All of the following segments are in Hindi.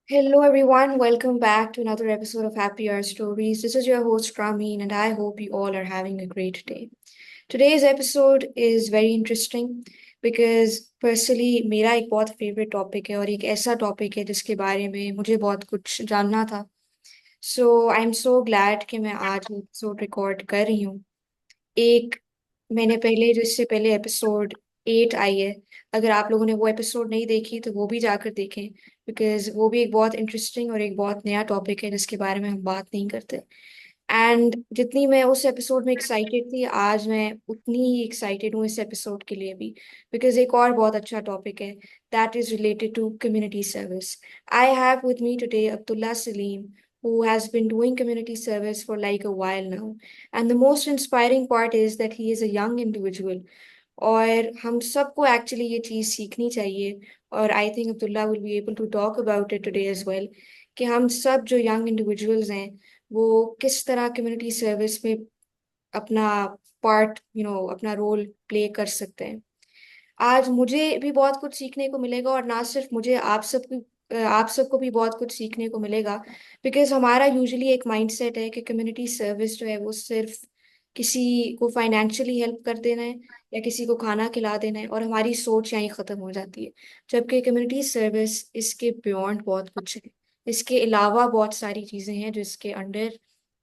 Hello, everyone. Welcome back to another episode of Happy Hour Stories. This is your host, Ramin, and I hope you all are having a great day. Today's episode is very interesting because personally मेरा एक बहुत फेवरेट टॉपिक है और एक ऐसा टॉपिक है जिसके बारे में मुझे बहुत कुछ जानना था. सो आई एम सो ग्लैड कि मैं आज एपिसोड रिकॉर्ड कर रही हूँ. एक मैंने पहले जो इससे पहले एपिसोड 8 आई है. अगर आप लोगों ने वो एपिसोड नहीं देखी तो वो भी जाकर देखें बिकॉज वो भी एक बहुत इंटरेस्टिंग और एक बहुत नया टॉपिक है जिसके बारे में हम बात नहीं करते. एंड जितनी मैं उस एपिसोड में एक्साइटेड थी आज मैं उतनी ही एक्साइटेड हूँ इस एपिसोड के लिए भी बिकॉज एक और बहुत अच्छा टॉपिक है that is related to community service. I have with me today Abdullah Salim who has been doing community service for like a while now. And the most inspiring part is that he is a young individual. और हम सबको एक्चुअली ये चीज़ सीखनी चाहिए. और I think Abdullah will be able to talk about it today as well कि हम सब जो यंग इंडिविजुअल्स हैं वो किस तरह कम्युनिटी सर्विस में अपना पार्ट अपना रोल प्ले कर सकते हैं. आज मुझे भी बहुत कुछ सीखने को मिलेगा और ना सिर्फ मुझे आप सबको भी बहुत कुछ सीखने को मिलेगा बिकॉज हमारा यूजुअली एक माइंडसेट है कि कम्युनिटी सर्विस जो है वो सिर्फ किसी को फाइनेंशियली हेल्प कर देना है या किसी को खाना खिला देना है और हमारी सोच यहीं ख़त्म हो जाती है. जबकि कम्युनिटी सर्विस इसके बियॉन्ड बहुत कुछ है. इसके अलावा बहुत सारी चीज़ें हैं जो इसके अंडर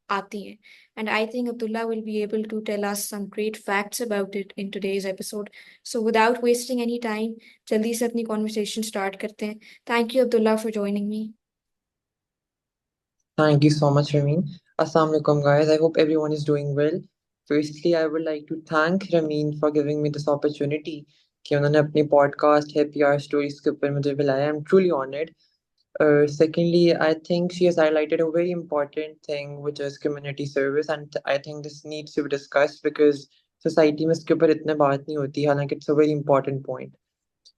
आती हैं. And I think Abdullah will be able to tell us some great facts about it in today's episode. So without wasting any time, जल्दी से अपनी conversation start करते हैं. Thank you, Abdullah, for joining me. Thank you so much, Ramin. Assalamu alaikum, guys. I hope everyone is doing well. Firstly, I would like to thank Ramin for giving me this opportunity कि उन्होंने अपनी podcast Happy Hour Stories के ऊपर मुझे बुलाया. I'm truly honored. Secondly, I think she has highlighted a very important thing, which is community service, and I think this needs to be discussed because society में इसके ऊपर इतने बात नहीं होती, हालांकि it's a very important point.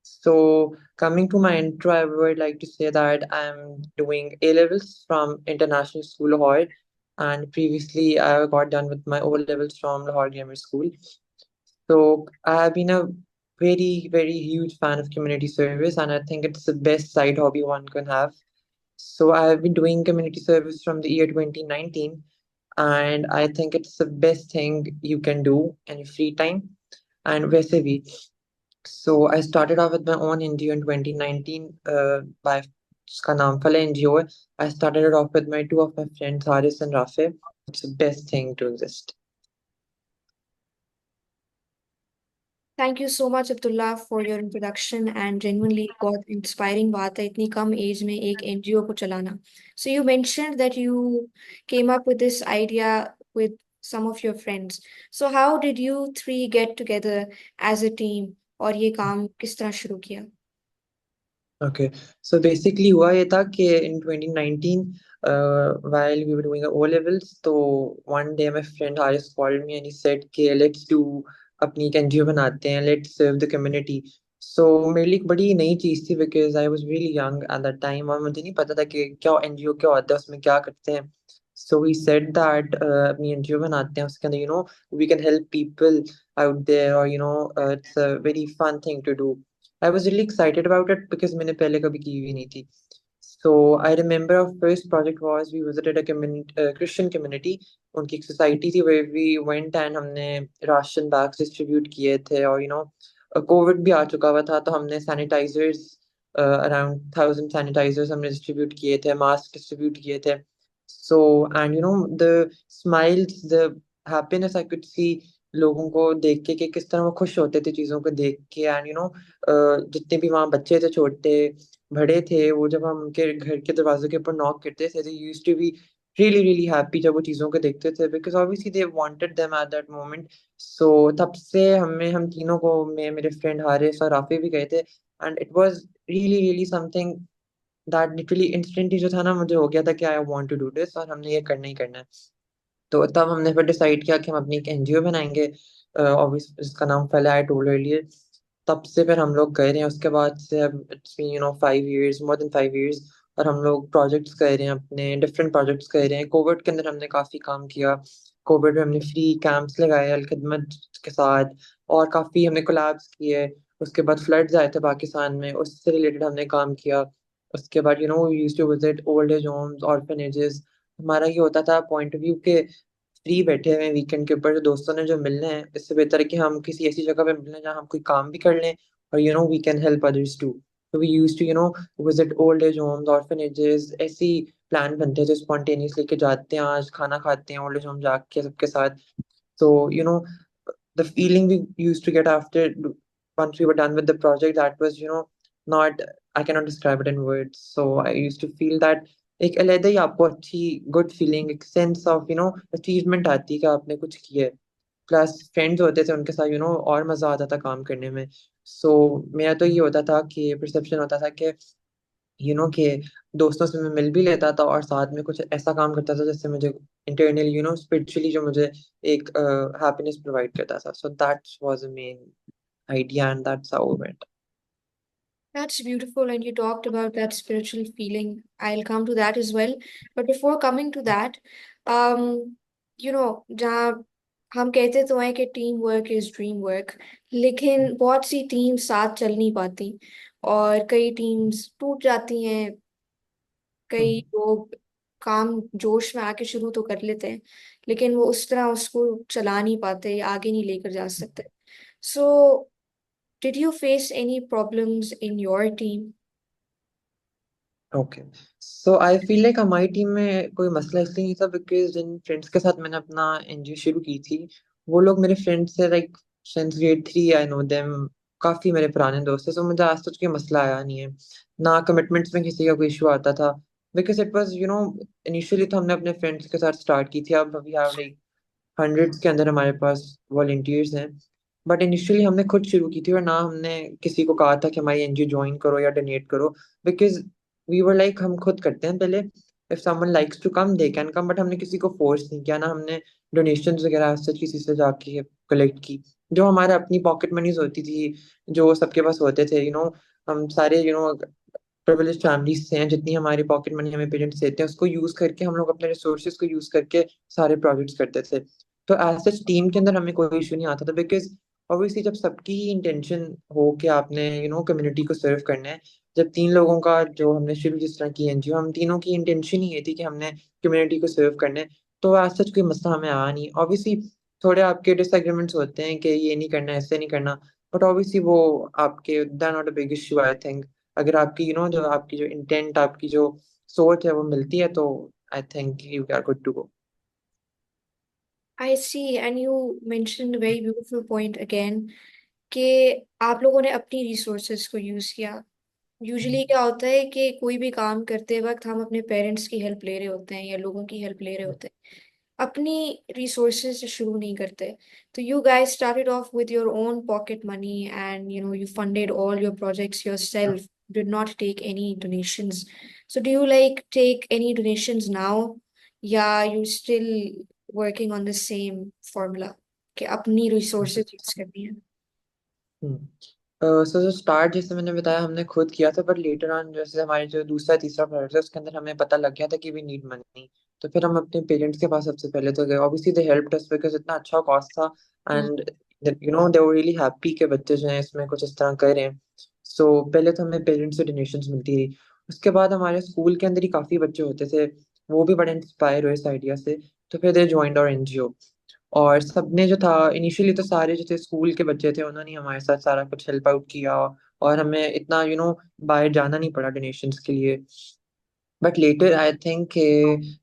So, coming to my intro, I would like to say that I'm doing A levels from International School Lahore, and previously I got done with my O levels from Lahore Grammar School. So, I have been a very, very huge fan of community service, and I think it's the best side hobby one can have. So, I have been doing community service from the year 2019, and I think it's the best thing you can do in your free time. And वैसे भी so I started off with my own NGO in 2019 by उसका नाम फला NGO है. I started it off with my two of my friends Haris and Rafe. It's the best thing to exist. Thank you so much, Abdullah, for your introduction and genuinely बहुत inspiring बात है इतनी कम एज में एक एनजीओ को चलाना. So you mentioned that you came up with this idea with some of your friends. So how did you three get together as a team और ये काम किस तरह शुरू किया? Okay, so basically हुआ ये था कि in 2019 while we were doing our O levels, so one day my friend Haris called me and he said कि let's do अपनी एक NGO बनाते हैं, let's serve the community. So मेरे लिए एक बड़ी नई चीज़ थी because I was really young at that time और मुझे नहीं पता था कि क्या NGO क्या होता है, उसमें क्या करते हैं. So we said that अपनी NGO बनाते हैं, उसके अंदर we can help people out there or it's a very fun thing to do. I was really excited about it because मैंने पहले कभी की हुई नहीं थी. So I remember our first project was we visited a Christian community. उनकी एक society थी where we went and हमने ration bags distribute किए थे और COVID भी आ चुका हुआ था तो हमने sanitizers around 1,000 sanitizers हमने distribute किए थे, mask distribute किए थे. So and the smiles, the happiness I could see लोगों को देख के कि किस तरह वो खुश होते थे चीजों को देख के एंड जितने भी वहाँ बच्चे थे छोटे बड़े थे वो जब हम उनके घर के दरवाजे के ऊपर नॉक करते थे they used to be really really happy जब वो चीज़ों को देखते थे because obviously they wanted them at that moment. So तब से हम तीनों को मैं मेरे फ्रेंड हारिस और राफी भी गए थे and it was really really something that literally instantly जो था ना मुझे हो गया था कि I want to do this और हमने ये करना ही करना है. तो तब हमने फिर डिसाइड किया कि हम अपनी एक एनजीओ बनाएंगे ऑब्वियस इसका नाम फैला है टोल लिए. तब से फिर हम लोग गए रहे हैं उसके बाद से अब it's been 5 years more than 5 years और हम लोग प्रोजेक्ट्स कर रहे हैं अपने डिफरेंट प्रोजेक्ट्स कर रहे हैं. कोविड के अंदर हमने काफ़ी काम किया. कोविड में हमने फ्री कैंप्स लगाए अलखदमत के साथ और काफ़ी हमने कोलैब्स किए. उसके बाद फ्लड्स आए थे पाकिस्तान में उससे रिलेटेड हमने काम किया. उसके बाद we used to visit old age homes, orphanages. हमारा ये होता था पॉइंट ऑफ व्यू के फ्री बैठे हुए हैं वीकेंड के ऊपर, जो दोस्तों ने जो मिलने हैं, इससे बेहतर है कि हम किसी ऐसी जगह पे मिलने जहाँ हम कोई काम भी कर लें और we can help others too. तो we used to visit old age homes, orphanages, ऐसी प्लान बनते हैं जो स्पॉन्टेनियस लेके जाते हैं, आज खाना खाते हैं ओल्ड एज होम जाके सबके साथ। So, the feeling we used to get after once we were done with the project, that was, not, I cannot describe it in words. So I used to feel that एक अलग ही आपको अच्छी गुड फीलिंग, एक सेंस ऑफ अचीवमेंट आती है कि आपने कुछ किया है। प्लस फ्रेंड्स होते थे उनके साथ और मजा आता था काम करने में। सो मेरा तो ये होता था कि परसेप्शन होता था कि कि दोस्तों से मैं मिल भी लेता था और साथ में कुछ ऐसा काम करता था जिससे मुझे इंटरनली स्पिरिचुअली जो मुझे एक हैप्पीनेस प्रोवाइड करता था। So that was the main idea and that's how it went. That's beautiful, and you talked about that spiritual feeling. I'll come to that as well. But before coming to that, जहाँ हम कहते तो हैं कि team work is dream work, लेकिन बहुत सी टीम साथ चल नहीं पाती और कई टीम्स टूट जाती हैं। कई लोग काम जोश में आके शुरू तो कर लेते हैं, लेकिन वो उस तरह उसको चला नहीं पाते, आगे नहीं लेकर जा सकते। सो did you face any problems in your team? Okay, so I feel like हमारी टीम में कोई मसला इसलिए नहीं था बिकॉज जिन फ्रेंड्स के साथ मैंने अपना एनजीओ शुरू की थी, वो लोग मेरे फ्रेंड्स से like since grade 3 I know them, काफी मेरे पुराने दोस्त थे। सो मुझे आज तक कोई मसला आया नहीं है, ना कमिटमेंट्स में किसी का कोई इशू आता था। बिकॉज इट वाज इनिशियली तो हमने अपने फ्रेंड्स के साथ स्टार्ट की थी, अब वी हैव लाइक हंड्रेड्स के अंदर हमारे पास वॉलंटियर्स हैं। बट इनिशियली हमने खुद शुरू की थी और ना हमने किसी को कहा था कि हमारी एनजीओ ज्वाइन करो या डोनेट करो। बिकॉज वी वर लाइक हम खुद करते हैं पहले, if someone likes to come they can come, but हमने किसी को फोर्स नहीं किया, ना हमने डोनेशंस वगैरह सच किसी से जाके कलेक्ट की। जो हमारे अपनी पॉकेट मनीज होती थी, जो सबके पास होते थे, हम सारे प्रिविलेज फैमिलीज से हैं, जितनी हमारी पॉकेट मनी हमें पेरेंट्स देते हैं उसको यूज करके हम लोग अपने रिसोर्सेज को यूज करके सारे प्रोजेक्ट्स करते थे। तो एज सच टीम के अंदर हमें कोई इशू नहीं आता था बिकॉज ऑब्वियसली जब सबकी ही इंटेंशन हो कि आपने कम्युनिटी को सर्व करना है, जब तीन लोगों का जो हमने शुरू जिस तरह की एनजीओ, हम तीनों की इंटेंशन ही ये थी कि हमने कम्युनिटी को सर्व करना है, तो एज सच कोई मसला हमें आया नहीं। ऑब्वियसली थोड़े आपके डिसएग्रीमेंट्स होते हैं कि ये नहीं करना ऐसे नहीं करना, बट ऑब्वियसली वो आपके that not a big issue I think. अगर आपकी जो आपकी जो इंटेंट, आपकी जो सोच है वो मिलती है, तो I think you are good to go. I see, and you mentioned a very beautiful point again कि आप लोगों ने अपनी रिसोर्सेज को यूज किया। यूजुअली क्या होता है कि कोई भी काम करते वक्त हम अपने पेरेंट्स की हेल्प ले रहे होते हैं या लोगों की हेल्प ले रहे होते हैं, अपनी रिसोर्सेज से शुरू नहीं करते। तो you guys started off with your own pocket money and you funded all your projects yourself, did not take any donations. So do you like take any donations now, या you still working on the same formula कि अपनी रिसोर्सेज यूज करनी है? सो जो स्टार्ट जैसे मैंने बताया हमने खुद किया था, बट लेटर ऑन जैसे हमारे जो दूसरा तीसरा प्रोजेक्ट है उसके अंदर हमें पता लग गया था कि वी नीड मनी। तो फिर हम अपने पेरेंट्स के पास सबसे पहले तो गए, obviously they helped us because इतना अच्छा कॉस्ट था hmm. And they were really happy के बच्चे जो हैं इसमें कुछ इस तरह कर रहे हैं। सो पहले तो हमें पेरेंट्स से डोनेशंस मिलती रही। उसके बाद हमारे स्कूल के अंदर ही काफी बच्चे होते थे, वो भी बड़े इंस्पायर हुए इस आइडिया से, तो फिर दे ज्वाइंड आवर एनजीओ। और सबने जो था इनिशियली तो सारे जो थे स्कूल के बच्चे थे, उन्होंने हमारे साथ सारा कुछ हेल्प आउट किया और हमें इतना बाहर जाना नहीं पड़ा डोनेशंस के लिए। But later I think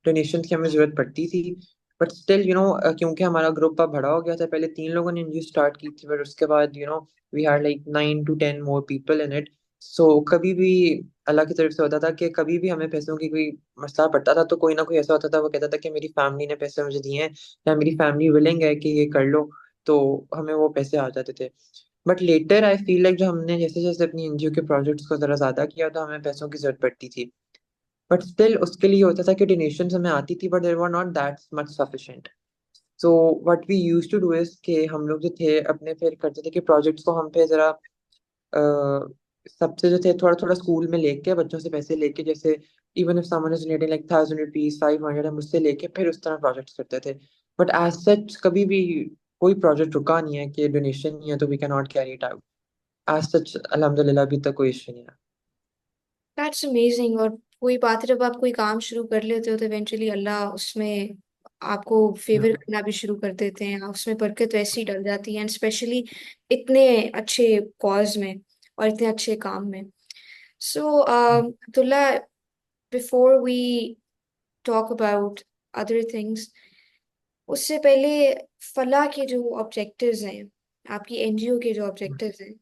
donations की हमें जरूरत पड़ती थी। बट स्टिल क्योंकि हमारा ग्रुप अब बड़ा हो गया था, पहले 3 लोगों ने एनजीओ स्टार्ट की थी, बट उसके बाद we had like 9 to 10 more people in it. So कभी भी अल्लाह की तरफ से होता था कि कभी भी हमें पैसों की कोई मसला पड़ता था, तो कोई ना कोई ऐसा होता था वो कहता था कि मेरी फैमिली ने पैसे मुझे दिए हैं या मेरी फैमिली विलिंग है कि ये कर लो, तो हमें वो पैसे आ जाते थे। But later I feel like जो हमने जैसे जैसे अपनी एनजीओ के प्रोजेक्ट्स को जरा ज्यादा किया तो हमें पैसों की जरूरत पड़ती थी। बट स्टिल उसके लिए होता था कि डोनेशंस हमें आती थी, but there were not that much sufficient. So what we used to do is कि हम लोग जो थे अपने फिर करते थे कि प्रोजेक्ट्स को हम पे जरा सबसे जो थे थोड़ा थोड़ा स्कूल में लेके बच्चों से पैसे लेके, जैसे even if someone is donating like 1000 rupees 500, हम उससे लेके फिर उस तरह प्रोजेक्ट्स करते थे। बट एज सच कभी भी कोई प्रोजेक्ट रुका नहीं है कि डोनेशन नहीं है तो we can not carry it out. As such अल्हम्दुलिल्लाह अभी तक कोई इशू नहीं है। That's amazing. और कोई बात है, जब आप कोई काम शुरू कर लेते हो तो इवेंचुअली अल्लाह उसमें आपको फेवर हम्म, करना भी शुरू कर देते हैं, उसमें बरकत वैसी डल जाती है, एंड स्पेशली इतने अच्छे कॉज में और इतने अच्छे काम में। So Abdullah, before we talk about other things, उससे पहले फलाह के जो ऑब्जेक्टिव्स हैं, आपकी एनजीओ के जो ऑब्जेक्टिव्स हैं,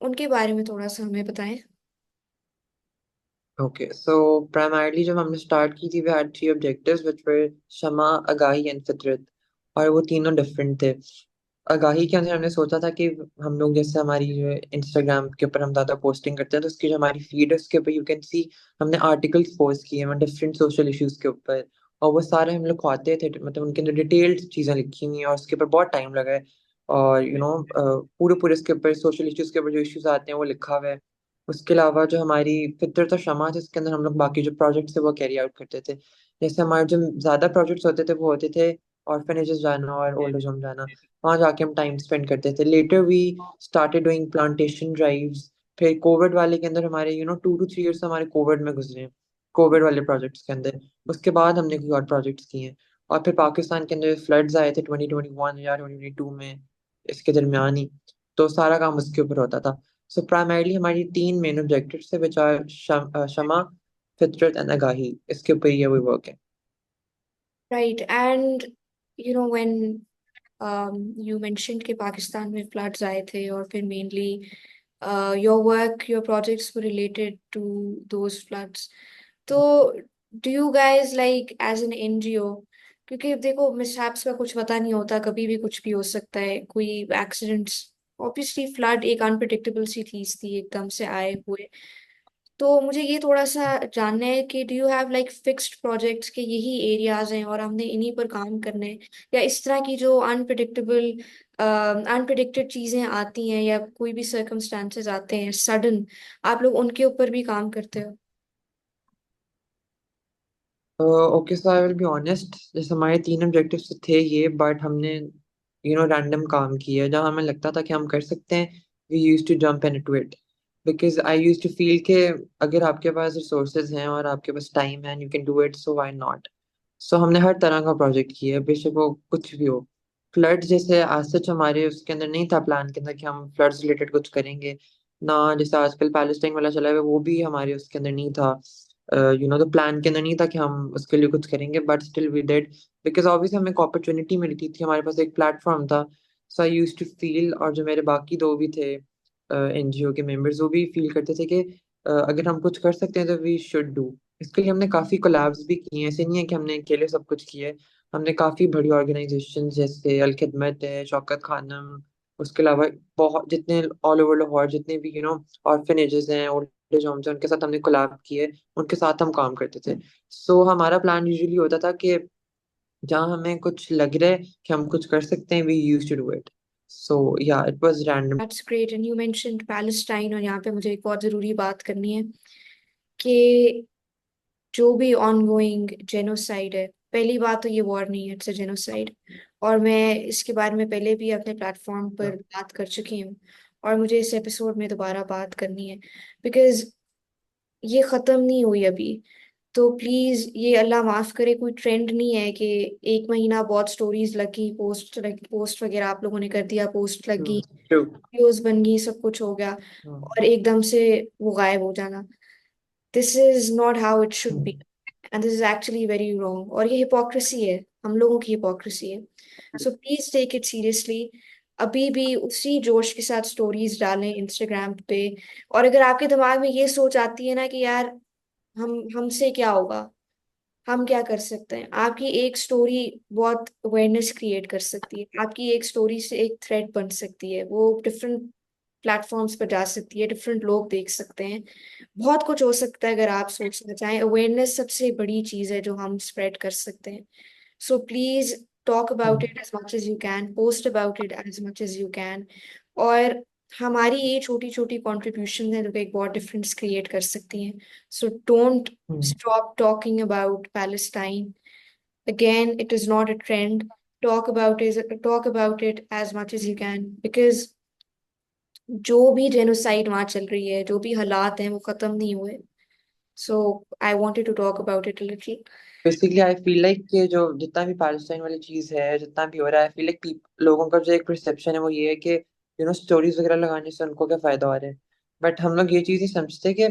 उनके बारे में थोड़ा सा हमें बताएं। ओके, सो प्राइमरली जब हमने स्टार्ट की थी we had three objectives which were Shama, Agahi and Fitrat. और वो तीनों डिफरेंट थे। आगाही के अंदर हमने सोचा था कि हम लोग जैसे हमारी जो इंस्टाग्राम के ऊपर हम ज्यादा पोस्टिंग करते हैं तो उसकी जो हमारी फीड है उसके ऊपर यू कैन सी हमने आर्टिकल्स पोस्ट किए हैं डिफरेंट सोशल इश्यूज के ऊपर। और वो सारे हम लोग खुआते थे, मतलब उनके अंदर डिटेल्ड चीजें लिखी हुई हैं और उसके ऊपर बहुत टाइम लगा है। और पूरे पूरे इसके ऊपर सोशल इश्यूज के ऊपर जो इश्यूज आते हैं वो लिखा हुआ है। उसके अलावा जो हमारी फितरत और शमा जिसके अंदर हम लोग बाकी जो प्रोजेक्ट्स है वो कैरी आउट करते थे। जैसे हमारे जो ज्यादा प्रोजेक्ट्स होते थे वो होते थे ऑर्फनेजेस जाना और ओल्ड एज होम जाना। वहाँ जाके हम टाइम स्पेंड करते थे। Later we started doing plantation drives. फिर कोविड वाले के अंदर हमारे 2 to 3 years हमारे कोविड में गुजरे हैं, कोविड वाले प्रोजेक्ट्स के अंदर। उसके बाद हमने कोई और प्रोजेक्ट्स किए हैं। और फिर पाकिस्तान के अंदर फ्लड्स आए थे 2021 या 2022 में, इसके दरमियान ही। तो सारा काम उसके ऊपर होता था। सो प्राइमरली हमारी तीन मेन ऑब्जेक्टिव्स थे विच आर शमा, फितरत एंड आगाही। इसके ऊपर ये वही वर्क है। Right, and when you mentioned कि पाकिस्तान में फ्लड्स आए थे, और फिर mainly your work, your projects were related to those floods. तो do you guys like as an NGO, क्योंकि देखो मिसहैप्स का कुछ पता नहीं होता, कभी भी कुछ भी हो सकता है, कोई एक्सीडेंट्स। ऑब्वियसली फ्लड एक अनप्रिडिक्टेबल सी चीज थी, एकदम से आए हुए। तो मुझे ये थोड़ा सा जानना है कि do you have like fixed projects के यही एरियाज हैं और हमने इन्हीं पर काम करना है, या इस तरह की जो अनप्रिडिक्टेड चीजें आती हैं या कोई भी सर्कमस्टांसेस आते हैं सडन, आप लोग उनके ऊपर भी काम करते हो? Okay, so I will be honest, जैसे हमारे तीन ऑब्जेक्टिव्स थे ये, बट हमने रैंडम काम किया जहाँ हमें लगता था कि हम कर सकते हैं। We use to jump into it because I use to feel कि अगर आपके पास रिसोर्सेज हैं और आपके पास टाइम है, you can do it, so why not. So हमने हर तरह का प्रोजेक्ट किया है, बेशक वो कुछ भी हो। फ्लड जैसे आज सच हमारे उसके अंदर नहीं था प्लान के अंदर कि हम फ्लड्स रिलेटेड कुछ करेंगे ना। जैसे आजकल पैलेस्टाइन वाला चला है वो भी हमारे उसके अंदर नहीं था। तो प्लान के अंदर नहीं था कि हम उसके लिए कुछ करेंगे, but still we did because obviously हमें एक अपॉर्चुनिटी मिलती थी, हमारे पास एक प्लेटफॉर्म था। सो आई यूज टू फील, और जो मेरे बाकी दो भी थे एनजीओ के मेंबर्स वो भी फील करते थे कि अगर हम कुछ कर सकते हैं तो वी शुड डू। इसके लिए हमने काफी कोलैब्स भी किए हैं, ऐसे नहीं है कि हमने अकेले सब कुछ किया है। हमने काफी बड़ी ऑर्गेनाइजेशन जैसे अल खिदमत है, शौकत खानम, उसके अलावा बहुत जितने ऑल ओवर लाहौर जितने भी ऑर्फनेजेस हैं, ओल्ड एज होम्स हैं, उनके साथ हमने कोलैब किए, उनके साथ हम काम करते थे। सो हमारा प्लान यूजुअली होता था कि जहाँ हमें कुछ लग रहा है कि हम कुछ कर सकते हैं, we use to do it. So yeah it was random. That's great. And you mentioned Palestine, और यहाँ पे मुझे एक बहुत जरूरी बात करनी है कि जो भी ऑनगोइंग जेनोसाइड है, पहली बात तो ये वॉर नहीं है, इट्स अ जेनोसाइड। और मैं इसके बारे में पहले भी अपने प्लेटफॉर्म पर बात कर चुकी हूँ, और मुझे इस एपिसोड में दोबारा बात करनी है, बिकॉज ये खत्म नहीं हुई अभी। तो प्लीज, ये अल्लाह माफ करे, कोई ट्रेंड नहीं है कि एक महीना बहुत स्टोरीज लगी, पोस्ट वगैरह आप लोगों ने कर दिया, पोस्ट लगी, ट्रू। वीडियोस बन गई, सब कुछ हो गया, और एकदम से वो गायब हो जाना। This is not how it should be, and this is actually very wrong, और ये हिपोक्रेसी है, हम लोगों की हिपोक्रेसी है। So please take it seriously. अभी भी उसी जोश के साथ स्टोरीज डालें इंस्टाग्राम पे। और अगर आपके दिमाग में ये सोच आती है ना कि यार हमसे क्या होगा, हम क्या कर सकते हैं, आपकी एक स्टोरी बहुत अवेयरनेस क्रिएट कर सकती है, आपकी एक स्टोरी से एक थ्रेड बन सकती है, वो डिफरेंट प्लेटफॉर्म्स पर जा सकती है, डिफरेंट लोग देख सकते हैं, बहुत कुछ हो सकता है अगर आप सोचना चाहें। अवेयरनेस सबसे बड़ी चीज है जो हम स्प्रेड कर सकते हैं। So please talk about it as much as you can, post about it as much as you can. और हमारी ये छोटी छोटी कॉन्ट्रीब्यूशन है जो कि एक बहुत डिफरेंस क्रिएट कर सकती हैं। So don't stop talking about Palestine. Again, it is not a trend. Talk about it as much as you can, because जो भी जेनोसाइड वहां चल रही है, जो भी हालात हैं, वो खत्म नहीं हुए। So I wanted to talk about it a little. Basically I feel like कि जो जितना भी पैलेस्टाइन वाली चीज है, जितना भी हो रहा है, आई फील लाइक लोगों का जो एक परसेप्शन है वो ये है कि स्टोरीज वगैरह लगाने से उनको क्या फायदा हो रहा है। बट हम लोग ये चीज नहीं समझते कि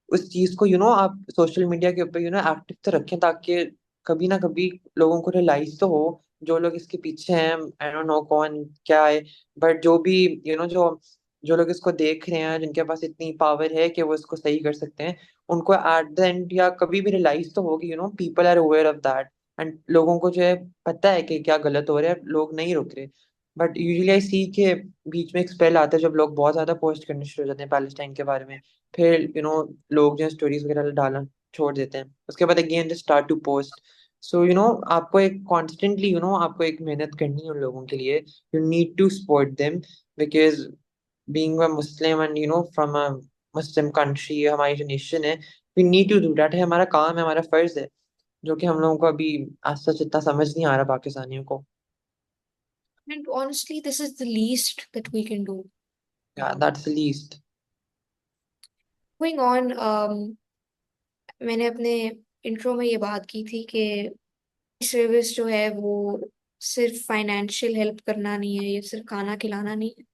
उस चीज को आप सोशल मीडिया के ऊपर एक्टिव तो रखें, ताकि कभी ना कभी लोगों को रियलाइज तो हो, जो लोग इसके पीछे हैं, आई डोंट नो कौन क्या है, बट जो भी जो जो लोग इसको देख रहे हैं, जिनके पास इतनी पावर है कि वो इसको सही कर सकते हैं, उनको एट द एंड या कभी भी रियलाइज तो होगी, people are aware of that. And लोगों को जो है पता है कि क्या गलत हो रहा है, लोग नहीं रुक रहे। बट यूजुअली आई सी के बीच में एक स्पेल आता है जब लोग बहुत ज्यादा पोस्ट करने शुरू हो जाते हैं पैलेस्टाइन के बारे में। फिर लोग जो स्टोरीज वगैरह डालना छोड़ देते हैं, उसके बाद again they start to post. So आपको एक कॉन्स्टेंटली आपको एक मेहनत करनी है उन लोगों के लिए। You need to support them, because being a Muslim and from a Muslim country, हमारी जो नेशन है, we need to do that, है हमारा काम है, हमारा फर्ज है, जो कि हम लोगों को अभी आज सच इतना समझ नहीं आ रहा पाकिस्तानियों को। And honestly, this is the least that we can do. या दैट्स लीस्ट। Going on, मैंने अपने इंट्रो में ये बात की थी कि सर्विस जो है वो सिर्फ फाइनेंशियल हेल्प करना नहीं है, या सिर्फ खाना खिलाना नहीं है।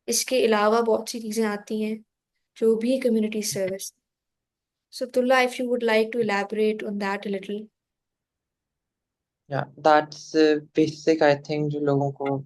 इसके अलावा बहुत सी चीजें आती हैं जो भी community service. So Tulla, if you would like to elaborate on that a little. या दैट्स बेसिक, आई थिंक जो लोगों को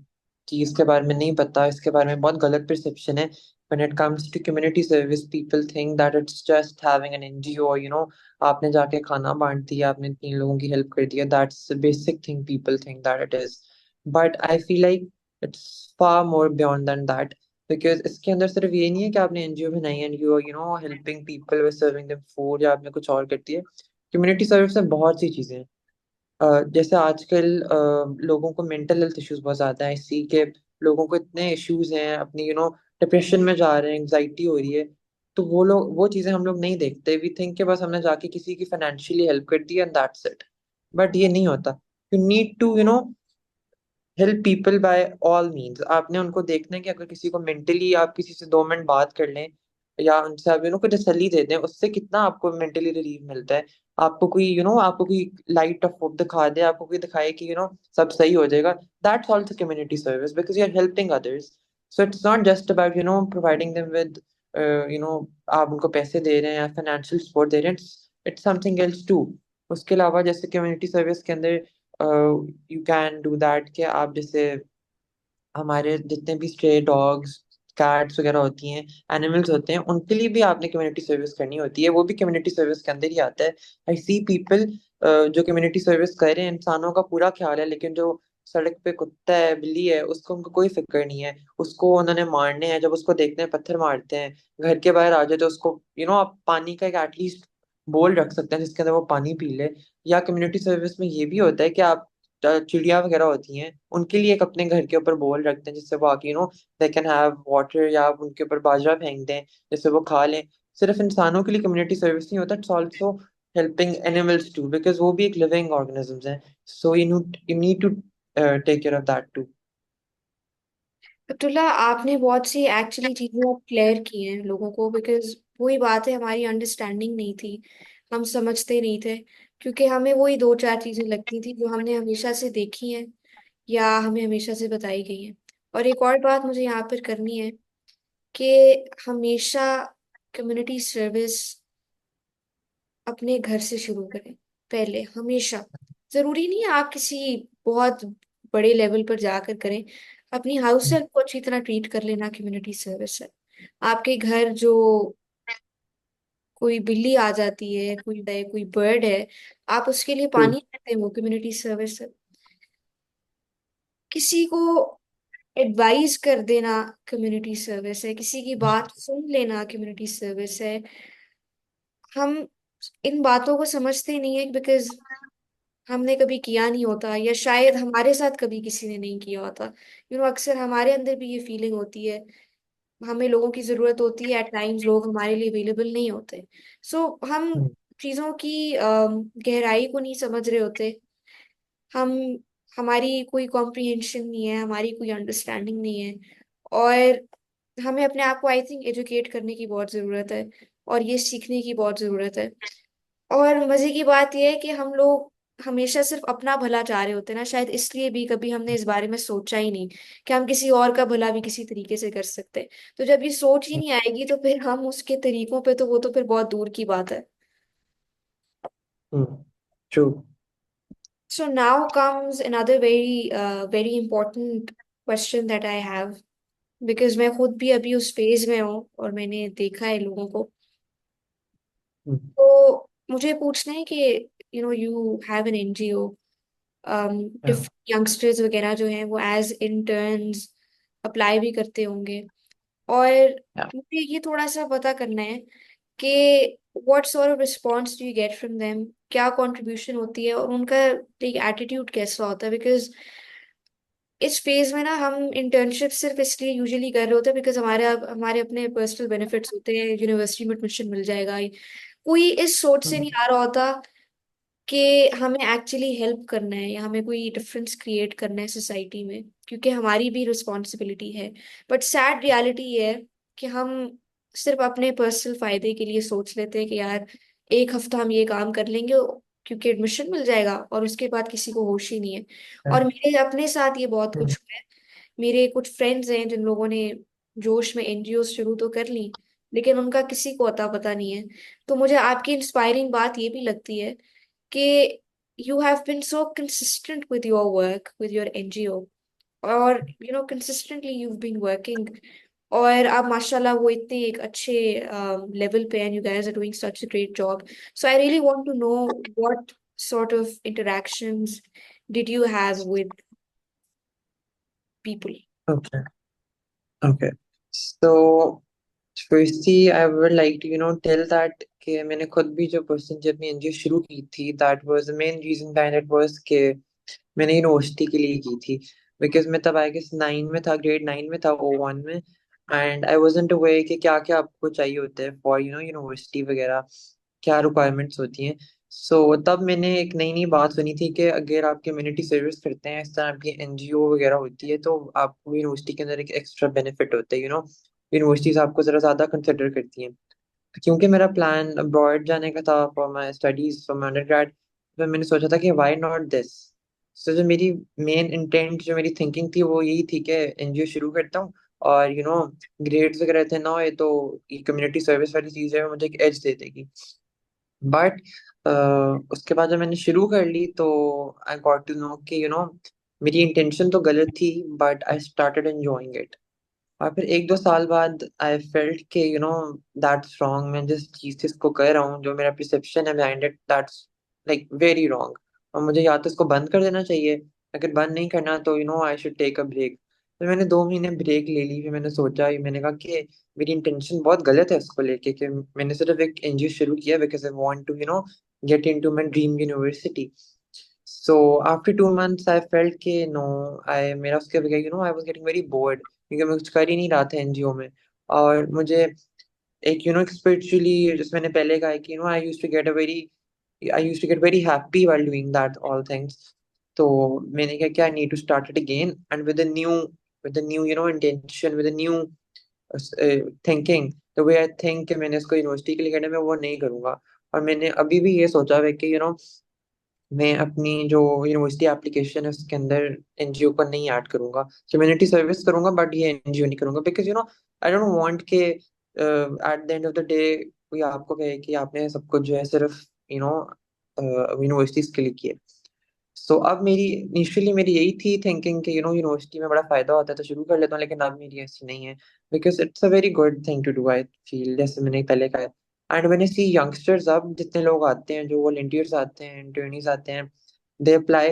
चीज के बारे में नहीं पता, इसके बारे में बहुत गलत परसेप्शन है। When it comes to community service, people think that it's just having an NGO, आपने जाके खाना बांट दिया, आपने 3 लोगों की हेल्प कर दिया, that's basic thing people think that it is. But I feel like it's far more beyond than that, because इसके अंदर सिर्फ ये नहीं है कि आपने एनजीओ बनाई and you helping people with serving them food, या आपने कुछ और कर दिया। कम्युनिटी सर्विस में बहुत सी चीजें हैं। जैसे आजकल लोगों को मेंटल हेल्थ इश्यूज बहुत ज्यादा है, इसी के लोगों को इतने इश्यूज हैं, अपनी डिप्रेशन में जा रहे हैं, एंग्जाइटी हो रही है। तो वो चीजें हम लोग नहीं देखते, वी थिंक कि बस हमने जाके किसी की फाइनेंशियली हेल्प कर दी एंड दैट्स इट। बट ये नहीं होता। You need to help people by all means. आपने उनको देखना है कि अगर किसी को मेंटली, आप किसी से 2 मिनट बात कर लें, या उनसे आप को तसल्ली दे दें, उससे कितना आपको मेंटली रिलीफ मिलता है। आपको कोई आपको कोई लाइट ऑफ होप दिखा दे, आपको कोई दिखाए कि सब सही हो जाएगा, that's also community service, because you are helping others. So it's not just about providing them with आप उनको पैसे दे रहे हैं या फाइनेंशियल सपोर्ट दे रहे हैं, इट्स समथिंग एल्स टू। उसके अलावा जैसे कम्युनिटी सर्विस के अंदर यू कैन डू दैट, कि आप जैसे हमारे जितने भी स्ट्रे डॉग्स, कैट्स वगैरह होती हैं, एनिमल्स होते हैं, उनके लिए भी आपने कम्युनिटी सर्विस करनी होती है, वो भी कम्युनिटी सर्विस के अंदर ही आता है। आई सी पीपल जो कम्युनिटी सर्विस कर रहे हैं, इंसानों का पूरा ख्याल है, लेकिन जो सड़क पे कुत्ता है, बिल्ली है, उसको उनको कोई फिक्र नहीं है, उसको उन्होंने मारने हैं, जब उसको देखते हैं पत्थर मारते हैं। घर के बाहर आ जाए तो उसको आप पानी का एक एटलीस्ट बोल रख सकते हैं जिसके अंदर वो पानी पी ले। या कम्युनिटी सर्विस में ये भी होता है कि आप चिड़िया वगैरह होती हैं, उनके लिए एक अपने घर के ऊपर बोल रखते हैं, जिससे वो आके दे कैन हैव वाटर, या आप उनके ऊपर बाजरा फेंक दें जिससे वो खा लें। सिर्फ इंसानों के लिए कम्युनिटी सर्विस नहीं होता, it's also helping animals too, because वो भी एक लिविंग ऑर्गेनिजम्स हैं। So you need to take care of that too. Abdullah, आपने बहुत सी एक्चुअली चीजें आप क्लियर की हैं लोगों को, बिकॉज वही बात है, हमारी अंडरस्टैंडिंग नहीं थी। हम समझते नहीं थे, क्योंकि हमें वही दो चार चीजें लगती थी जो हमने हमेशा से देखी हैं या हमें हमेशा से बताई गई हैं। और एक और बात मुझे यहाँ पर करनी है कि हमेशा कम्युनिटी सर्विस अपने घर से शुरू करें पहले, हमेशा। जरूरी नहीं है आप किसी बहुत बड़े लेवल पर जाकर करें। अपनी हाउस हेल्प को अच्छी तरह ट्रीट कर लेना कम्युनिटी सर्विस है। आपके घर जो कोई बिल्ली आ जाती है, कोई बर्ड है, आप उसके लिए ट्रू। पानी देते हैं, वो कम्युनिटी सर्विस है। किसी को एडवाइस कर देना कम्युनिटी सर्विस है, किसी की बात सुन लेना कम्युनिटी सर्विस है। हम इन बातों को समझते नहीं है बिकॉज हमने कभी किया नहीं होता, या शायद हमारे साथ कभी किसी ने नहीं किया होता। अक्सर हमारे अंदर भी ये फीलिंग होती है, हमें लोगों की जरूरत होती है, एट टाइम्स लोग हमारे लिए अवेलेबल नहीं होते। सो हम चीजों की गहराई को नहीं समझ रहे होते। हम हमारी कोई कॉम्प्रिहेंशन नहीं है, हमारी कोई अंडरस्टैंडिंग नहीं है। और हमें अपने आप को आई थिंक एजुकेट करने की बहुत जरूरत है। और ये सीखने की बहुत जरूरत है। और मजे की बात यह है कि हम लोग हमेशा सिर्फ अपना भला चाह रहे होते हैं ना, शायद इसलिए भी कभी हमने इस बारे में सोचा ही नहीं कि हम किसी और का भला भी किसी तरीके से कर सकते हैं। तो जब ये सोच ही नहीं आएगी तो फिर हम उसके तरीकों पे, तो वो तो फिर बहुत दूर की बात है। True. So now comes another very important question that I have, because मैं खुद भी अभी उस फेज में हूँ और मैंने देखा है लोगों को। तो मुझे पूछना है कि you have an NGO, different youngsters वगैरह जो हैं वो एज इंटर्न्स अप्लाई भी करते होंगे, और मुझे ये थोड़ा सा पता करना है कि what sort of response do you get from them, क्या कंट्रीब्यूशन होती है और उनका एक एटीट्यूड कैसा होता है। बिकॉज इस फेज में ना हम इंटर्नशिप सिर्फ इसलिए यूजुअली कर रहे होते हैं बिकॉज हमारे हमारे अपने पर्सनल बेनिफिट्स होते हैं, यूनिवर्सिटी में एडमिशन मिल जाएगा। कोई इस सोच से नहीं आ रहा होता कि हमें एक्चुअली हेल्प करना है या हमें कोई डिफरेंस क्रिएट करना है सोसाइटी में, क्योंकि हमारी भी रिस्पॉन्सिबिलिटी है। बट सैड रियलिटी ये है कि हम सिर्फ अपने पर्सनल फायदे के लिए सोच लेते हैं कि यार एक हफ्ता हम ये काम कर लेंगे क्योंकि एडमिशन मिल जाएगा, और उसके बाद किसी को होश ही नहीं है। और मेरे अपने साथ ये बहुत कुछ हुआ है। मेरे कुछ फ्रेंड्स हैं जिन लोगों ने जोश में एनजीओ शुरू तो कर ली, लेकिन उनका किसी को अता पता नहीं है। तो मुझे आपकी इंस्पायरिंग बात ये भी लगती है कि you have been so consistent with your work with your NGO, और consistently you've been working, और आप माशाल्लाह वो इतने एक अच्छे लेवल पे हैं, you guys are doing such a great job. So I really want to know what sort of interactions did you have with people? Okay. Okay. So firstly, I would like to, tell that कि मैंने खुद भी जो पर्सन जब मैं एनजीओ शुरू की थी, that was the main reason behind it was कि मैंने यूनिवर्सिटी के लिए की थी। बिकॉज मैं तब आई गेस 9 में था, ग्रेड 9 में था, O1 में। एंड आई वाजंट अवेयर कि क्या क्या आपको चाहिए होता है फॉर यूनिवर्सिटी वगैरह, क्या रिक्वायरमेंट्स होती हैं। तब मैंने एक नई नई बात सुनी थी कि अगर आप कम्युनिटी सर्विस करते हैं, इस तरह आपकी एनजीओ वगैरह होती है, तो आपको यूनिवर्सिटी के अंदर एक एक्स्ट्रा बेनिफिट होता है। यूनिवर्सिटीज आपको जरा ज्यादा कंसिडर करती हैं। क्योंकि मेरा प्लान अब्रॉड जाने का था for my studies, for my undergrad, तो मैंने सोचा था कि वाई नॉट दिस। जो मेरी मेन इंटेंट, जो मेरी थिंकिंग थी, वो यही थी कि एनजीओ शुरू करता हूँ, और ग्रेड्स वगैरह थे ना ये, तो ये कम्युनिटी सर्विस वाली चीज़ है, मुझे एक एज दे देगी। बट उसके बाद जब मैंने शुरू कर ली तो आई गॉट टू नो कि मेरी इंटेंशन तो गलत थी, but I started enjoying it. और फिर 1-2 साल बाद आई फेल्ट कि दैट्स रॉन्ग, मैं जिस चीज इसको कर रहा हूँ, जो मेरा परसेप्शन है behind it, that's like very wrong. और मुझे या तो इसको बंद कर देना चाहिए, अगर बंद नहीं करना तो I should take a break. तो मैंने 2 महीने ब्रेक ले ली। फिर मैंने सोचा, मैंने कहा कि मेरी इंटेंशन बहुत गलत है इसको लेके, कि मैंने सिर्फ एक एनजीओ शुरू किया because I want to get into my dream university. So after 2 months, I felt कि no, I मेरा उसके बगैर I was getting very bored, क्योंकि मैं कुछ कर ही नहीं रहा था एनजीओ में। और मुझे एक spiritually, जैसे मैंने पहले कहा है कि I used to get very happy while doing that all things। तो मैंने क्या किया, I need to start it again and with a new intention, with a new thinking, the way I think कि मैंने इसको यूनिवर्सिटी के लिए करना है, मैं वो नहीं करूंगा। और मैंने अभी भी ये सोचा है कि मैं अपनी जो यूनिवर्सिटी एप्लीकेशन है उसके अंदर एनजीओ को नहीं ऐड करूंगा, कम्युनिटी सर्विस करूंगा, बट ये एनजीओ नहीं करूंगा। बिकॉज आई डोंट वांट के eight the end of the day कोई आपको कहे कि आपने सब कुछ जो है सिर्फ यूनिवर्सिटीज के लिए किया। अब मेरी इनिशियली मेरी यही थी थिंकिंग कि यूनिवर्सिटी में बड़ा फायदा होता है तो शुरू कर लेता हूँ, लेकिन अब मेरी ऐसी नहीं है। Because it's a very good thing to do, I feel, जैसे मैंने पहले कहा। And when I see youngsters, अब जितने लोग आते हैं, जो वॉलंटियर्स आते हैं, इंटर्नीज आते हैं, they apply,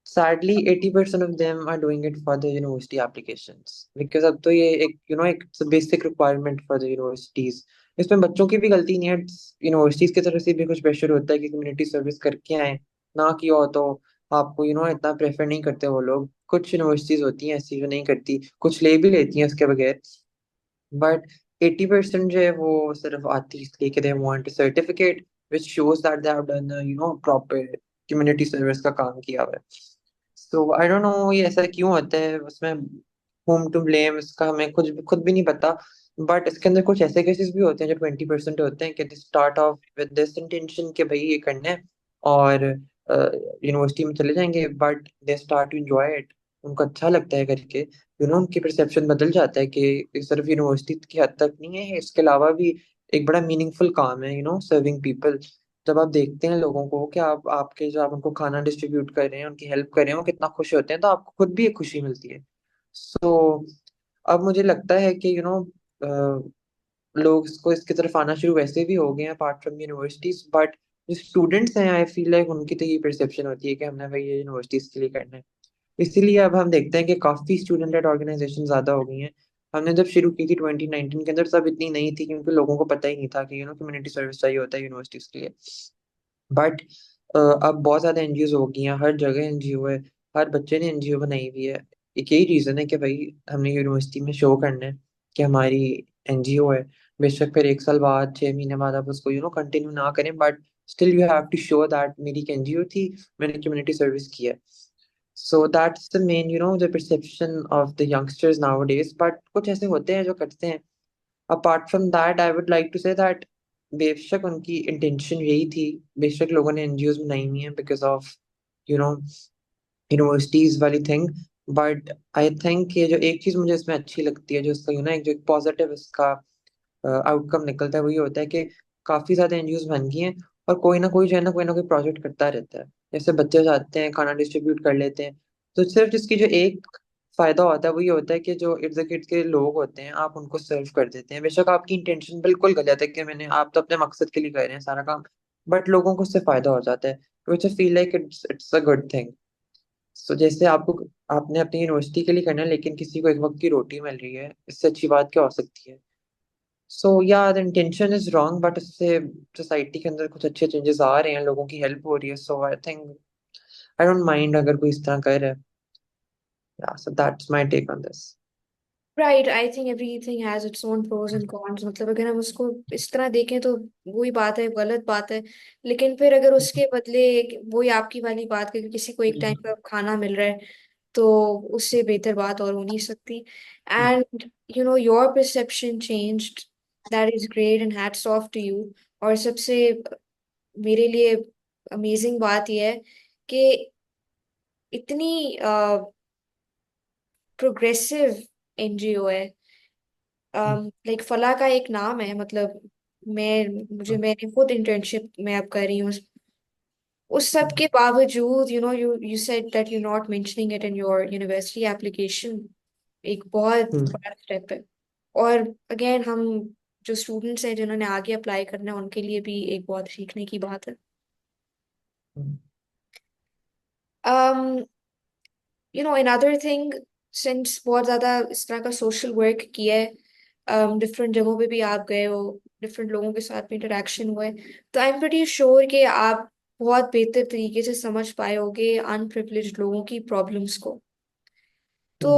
sadly 80% of them are doing it for the university applications, because अब तो ये एक एक basic requirement for the universities. इसमें बच्चों की भी गलती नहीं है, यूनिवर्सिटीज की तरफ से भी कुछ प्रेशर होता है कि कम्युनिटी सर्विस करके आए। ना किया हो तो आपको इतना प्रेफर नहीं करते वो लोग। कुछ यूनिवर्सिटीज होती हैं ऐसी जो नहीं करती, कुछ ले भी लेती हैं इसके बगैर। बट 80% जो है वो सिर्फ आती है इसलिए कि they want a certificate which shows that they have done proper community service का काम किया हुआ है। आई डोंट नो ये ऐसा क्यों होता है उसमें। होम टू ब्लेम, इसका हमें खुद खुद भी नहीं पता। बट इसके अंदर कुछ ऐसे केसेस भी होते हैं जो 20% होते हैं कि they start of with this intention कि भाई ये करना है, और यूनिवर्सिटी में चले जाएंगे, but they start to enjoy it. उनको अच्छा लगता है करके, उनकी परसेप्शन बदल जाता है कि ये सिर्फ यूनिवर्सिटी की हद तक नहीं है, इसके अलावा भी एक बड़ा मीनिंगफुल काम है, सर्विंग पीपल। जब आप देखते हैं लोगों को कि आपके जो आप उनको खाना डिस्ट्रीब्यूट कर रहे हैं, उनकी हेल्प कर रहे हैं, वो कितना खुश होते हैं, तो आपको खुद भी एक खुशी मिलती है। सो अब मुझे लगता है कि लोग इसको इसकी तरफ आना शुरू वैसे भी हो गए हैं अपार्ट फ्रॉम यूनिवर्सिटीज, बट जो स्टूडेंट्स हैं आई फील लाइक उनकी तो ये परसेप्शन होती है कि हमने भाई ये यूनिवर्सिटीज के लिए करना है। इसीलिए अब हम देखते हैं कि काफी स्टूडेंट लेड ऑर्गेनाइजेशन ज्यादा हो गई हैं। हमने जब शुरू की थी 2019 के अंदर, तब इतनी नहीं थी क्योंकि लोगों को पता ही नहीं था कि कम्युनिटी सर्विस चाहिए होता है यूनिवर्सिटीज के लिए। बट अब बहुत ज्यादा एनजीओ हो गई हैं, हर जगह एनजीओ है, हर बच्चे ने एनजीओ बनाई हुई है। एक यही रीजन है कि भाई हमने यूनिवर्सिटी में शो करना है कि हमारी एनजीओ है। बेशक फिर 1 साल बाद, 6 महीने बाद आप उसको कंटिन्यू ना करें, but still you have to show that मेरी एक एनजीओ थी, मैंने कम्युनिटी सर्विस की है। So that's the main the perception of the youngsters nowadays. But कुछ ऐसे होते हैं जो करते हैं। Apart from that I would like to say that बेशक उनकी इंटेंशन यही थी, बेशक लोगों ने एनजीओज बनाई हुई हैं because of you know universities वाली थिंग। बट आई थिंक ये जो एक चीज मुझे इसमें अच्छी लगती है, जो इसका एक जो पॉजिटिव इसका आउटकम निकलता है, वो ये होता है कि काफी ज्यादा एनजीओज बन गई हैं, और कोई ना कोई जो है ना, कोई ना कोई प्रोजेक्ट करता रहता है। जैसे बच्चे जाते हैं खाना डिस्ट्रीब्यूट कर लेते हैं, तो सिर्फ जिसकी जो एक फायदा होता है वो ये होता है कि जो इर्द गिर्द के लोग होते हैं, आप उनको सर्व कर देते हैं। बेशक आपकी इंटेंशन बिल्कुल गलत है कि आप तो अपने मकसद के लिए कर रहे हैं सारा काम, बट लोगों को उससे फायदा हो जाता है, which I feel like it's a good thing. So जैसे आपने अपनी यूनिवर्सिटी के लिए करना है, लेकिन किसी को एक वक्त की रोटी मिल रही है, इससे अच्छी बात क्या हो सकती है। सो या the intention is wrong, but उससे सोसाइटी के अंदर कुछ अच्छे चेंजेस आ रहे हैं, लोगों की हेल्प हो रही है। So I think I don't mind अगर कोई इस तरह कर रहा है। Yeah so that's my take on this. Right, I think everything has its own pros and cons. मतलब अगर हम उसको इस तरह देखें तो वही बात है, गलत बात है। लेकिन फिर अगर उसके बदले वही आपकी वाली बात कि किसी को एक टाइम का खाना मिल रहा है, तो उससे बेहतर बात और हो नहीं सकती। And your perception changed, that is great and hats off to you. और सबसे मेरे लिए अमेजिंग बात यह है कि इतनी प्रोग्रेसिव एनजीओ है। लाइक फला का एक नाम है, मतलब मैंने खुद इंटर्नशिप में अब कर रही हूँ। उस सब के बावजूद you said that you not mentioning it in your university application, एक बहुत बड़ा स्टेप है। और अगेन हम जो स्टूडेंट्स हैं जिन्होंने आगे अप्लाई करना है, उनके लिए भी एक बहुत सीखने की बात है। um another thing, since बहुत ज्यादा इस तरह का सोशल वर्क किया है, डिफरेंट जगहों पे भी आप गए हो, डिफरेंट लोगों के साथ भी इंटरेक्शन हुए, तो आई एम प्रीटी श्योर कि आप बहुत बेहतर तरीके से समझ पाए होगे अनप्रिविलेज्ड लोगों की प्रॉब्लम्स को। तो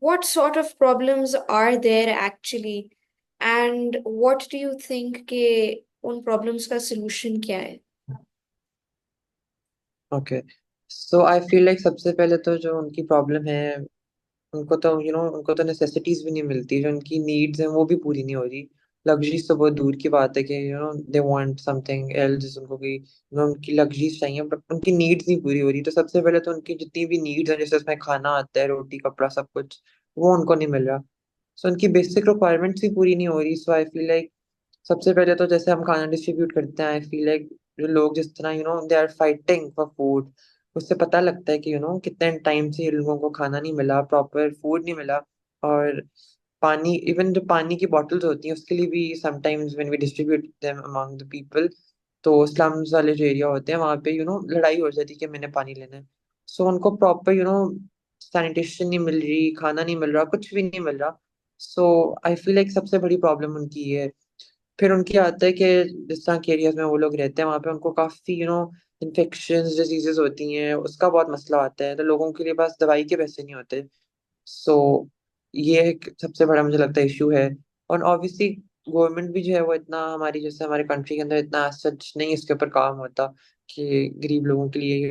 what sort of problems are there actually, and what do you think के उन प्रॉब्लम्स का सलूशन क्या है? Okay, so I feel like सबसे पहले तो जो उनकी प्रॉब्लम है, उनको तो नेसेसिटीज भी नहीं मिलती, जो उनकी नीड्स हैं वो भी पूरी नहीं हो रही। लग्जरीज तो बहुत दूर की बात है कि दे वांट समथिंग एल्स, उनको की उनकी लग्जरीज चाहिए, बट उनकी नीड्स नहीं पूरी हो रही। तो सबसे पहले तो उनकी जितनी भी नीड्स हैं, जैसे उसमें खाना आता है, रोटी कपड़ा सब कुछ, वो उनको नहीं मिल रहा। सो उनकी बेसिक रिक्वायरमेंट्स भी पूरी नहीं हो रही। सो आई फील लाइक सबसे पहले तो जैसे हम खाना डिस्ट्रीब्यूट करते हैं, आई फील लाइक जो लोग जिस तरह they are fighting for food, उससे पता लगता है कि कितने टाइम से ये लोगों को खाना नहीं मिला, प्रॉपर फूड नहीं मिला। और पानी, इवन जो पानी की बॉटल्स होती हैं उसके लिए भी sometimes when we distribute them among the people, तो स्लम्स वाले जो एरिया होते हैं वहाँ पे लड़ाई हो जाती है कि मैंने पानी लेना है। सो उनको प्रॉपर सैनिटेशन नहीं मिल रही, खाना नहीं मिल रहा, कुछ भी नहीं मिल रहा। सो आई फील लाइक सबसे बड़ी प्रॉब्लम उनकी ये है। फिर उनकी आता है कि जिस तरह के एरियाज में वो लोग रहते हैं, वहाँ पे उनको काफी इन्फेक्शन डिजीजेस होती हैं, उसका बहुत मसला आता है, तो लोगों के लिए पास दवाई के पैसे नहीं होते। सो ये एक सबसे बड़ा मुझे लगता है इशू है। और ऑब्वियसली गवर्नमेंट भी जो है वो इतना हमारी जैसे हमारे कंट्री के अंदर इतना सच नहीं इसके ऊपर काम होता कि गरीब लोगों के लिए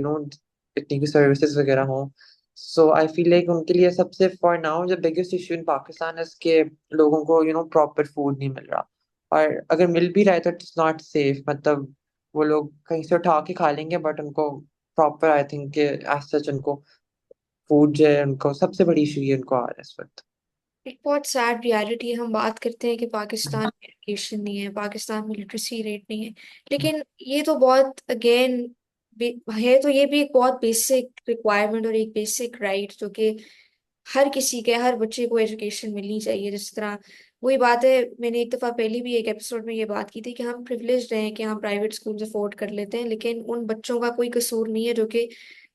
इतनी की सर्विसेज वगैरह हो। सो आई फील लाइक उनके लिए सबसे फॉर नाउ जो बिगेस्ट इशू इन पाकिस्तान है इसके लोगों को प्रॉपर फूड नहीं मिल रहा, और अगर मिल भी रहा है तो इट्स नॉट सेफ, मतलब वो लोग कहीं से उठा के खा लेंगे, बट उनको proper I think as such उनको फूड जो है उनको सबसे बड़ी इशू ये उनको आ रहा है इस वक्त। एक बहुत सैड रियलिटी है। हम बात करते हैं कि पाकिस्तान में एजुकेशन नहीं है, पाकिस्तान में लिटरेसी रेट नहीं है, लेकिन ये तो बहुत अगेन है, तो ये भी एक बहुत बेसिक रिक्वायरमेंट और एक बेसिक राइट जो कि हर किसी के, हर बच्चे को एजुकेशन मिलनी चाहिए। जिस तरह वही बात है, मैंने एक दफा पहले भी एक एपिसोड में ये बात की थी कि हम प्रिविलेज्ड हैं कि हम प्राइवेट स्कूल अफोर्ड कर लेते हैं, लेकिन उन बच्चों का कोई कसूर नहीं है जो कि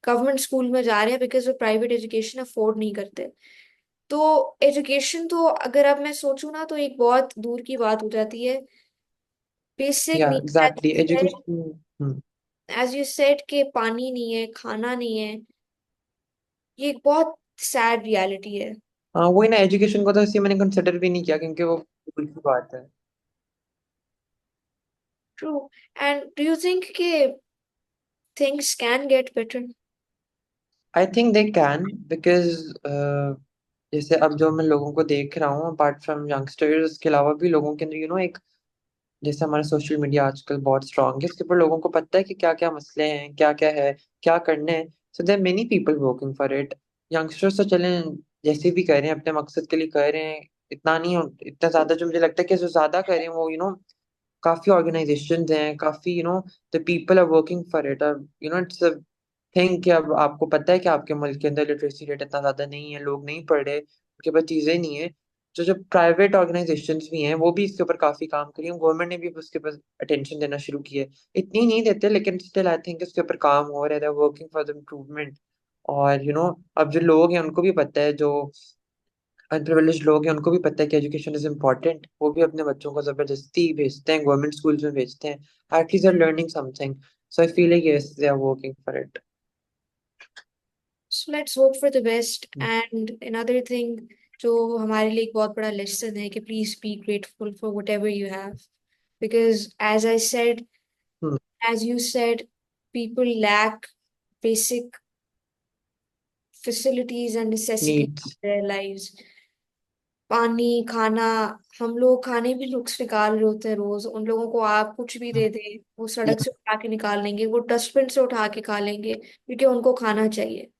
गवर्नमेंट स्कूल में जा रहे हैं बिकॉज वो प्राइवेट एजुकेशन अफोर्ड नहीं करते। तो एजुकेशन तो अगर अब मैं सोचूं ना तो एक बहुत दूर की बात हो जाती है। बेसिक या exactly need, education. As you said कि पानी नहीं है, खाना नहीं है, ये एक बहुत सैड रियलिटी है। हाँ वही ना, एजुकेशन को तो इसी मैंने कंसिडर भी नहीं किया क्योंकि वो दूर की बात है। True. And do you think कि things can get better? I think they can, because जैसे अब जो मैं लोगों को देख रहा हूँ अपार्ट फ्रॉम यंगस्टर्स के अलावा भी लोगों के अंदर एक, जैसे हमारा सोशल मीडिया आजकल बहुत स्ट्रांग है, इसके ऊपर लोगों को पता है कि क्या क्या मसले हैं, क्या क्या है, क्या करने हैं। So there many people working for it. Youngsters तो चलें जैसे भी कर रहे हैं अपने मकसद के लिए कर रहे हैं, इतना नहीं इतना ज्यादा जो मुझे लगता है कि जो ज्यादा कर रहे हैं वो काफी ऑर्गेनाइजेशंस हैं, काफी the people are working for it, और इट्स अ थिंग कि अब आपको पता है कि आपके मुल्क के अंदर लिटरेसी रेट इतना ज्यादा नहीं है, लोग नहीं पढ़ रहे, उनके पास चीजें नहीं है। जो जो प्राइवेट ऑर्गेनाइजेशंस भी हैं वो भी इसके ऊपर काफी काम करी है, गवर्नमेंट ने भी उसके ऊपर अटेंशन देना शुरू की है। इतनी नहीं देते लेकिन स्टिल आई थिंक इसके ऊपर काम हो रहा है, वर्किंग फॉर द इम्प्रूवमेंट। और अब जो लोग हैं उनको भी पता है, जो अनप्रिविलेज्ड लोग हैं उनको भी पता है कि एजुकेशन इज इम्पोर्टेंट, वो भी अपने बच्चों को जबरदस्ती भेजते हैं, गवर्नमेंट स्कूल्स में भेजते हैं, at least are learning something. So I feel like yes they are working for it. So let's hope for the best. And another thing जो हमारे लिए एक बहुत बड़ा लेसन है कि please be grateful for whatever you have, because as I said, as you said, people lack basic facilities and necessities needs. in their lives. पानी, खाना, हम लोग खाने भी लुक्स निकाल रहे होते हैं रोज। उन लोगों को आप कुछ भी दे दें, वो सड़क से उठा के निकाल लेंगे, वो डस्टबिन से उठा के खा लेंगे क्योंकि उनको खाना चाहिए।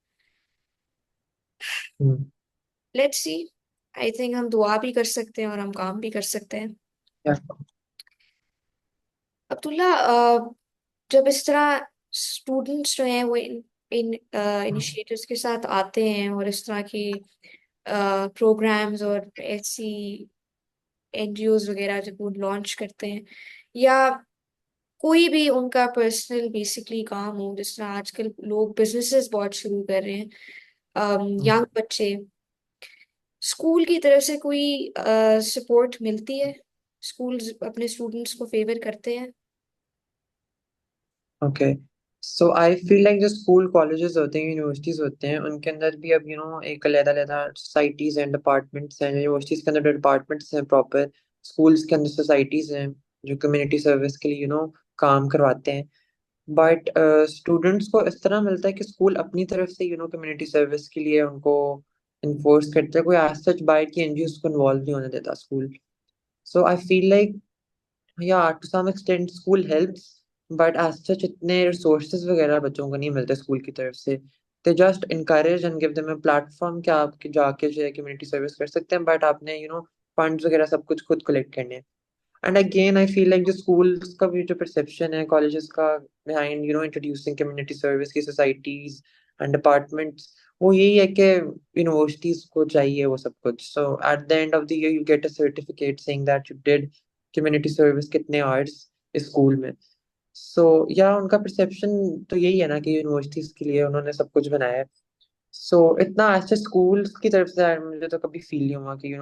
Let's see. आई थिंक हम दुआ भी कर सकते हैं और हम काम भी कर सकते हैं। अब्दुल्ला, जब इस तरह स्टूडेंट्स जो हैं वो इन इन इनिशिएटिव्स के साथ आते हैं और इस तरह की प्रोग्राम्स और ऐसी एनजीओज वगैरह जब वो लॉन्च करते हैं, या कोई भी उनका पर्सनल बेसिकली काम हो, जिस तरह आजकल लोग बिजनेसेस बहुत शुरू कर रहे हैं, यंग बच्चे, स्कूल की तरफ से कोई सपोर्ट मिलती है? स्कूल अपने स्टूडेंट्स को फेवर करते हैं? Okay, so I feel like जो स्कूल कॉलेजेस होते हैं, यूनिवर्सिटीज होते हैं, उनके अंदर भी अब एक अलग-अलग सोसाइटीज एंड डिपार्टमेंट्स हैं। यूनिवर्सिटीज के अंदर डिपार्टमेंट्स हैं प्रॉपर, स्कूल्स के अंदर सोसाइटीज हैं जो कम्युनिटी सर्विस के लिए काम करवाते हैं। बट स्टूडेंट्स को इस तरह मिलता है कि स्कूल अपनी तरफ से कम्युनिटी सर्विस के लिए उनको इन्फोर्स करता है, कोई आज सच बाहर की एनजीओ को इन्वॉल्व नहीं होने देता school. So I feel like yeah to some extent school helps, but as such इतने रिसोर्सेज वगैरह बच्चों को नहीं मिलते स्कूल की तरफ से। They just encourage and give them a platform कि आप जाके जो है कम्युनिटी सर्विस कर सकते हैं, बट आपने फंड्स वगैरह सब कुछ खुद कलेक्ट करने हैं। And again I feel like जो स्कूल्स का भी जो परसेप्शन है कॉलेजेस का बिहाइंड इंट्रोड्यूसिंग कम्युनिटी सर्विस की सोसाइटीज एंड डिपार्टमेंट्स, वो यही है कि यूनिवर्सिटीज को चाहिए वो सब कुछ। So at the end of the year you get a certificate saying that you did community service कितने आवर्स स्कूल में। सो या उनका परसेप्शन तो यही है ना कि यूनिवर्सिटीज के लिए उन्होंने सब कुछ बनाया है। सो इतना ऐसे स्कूल्स की तरफ से मुझे तो कभी फील नहीं हुआ कि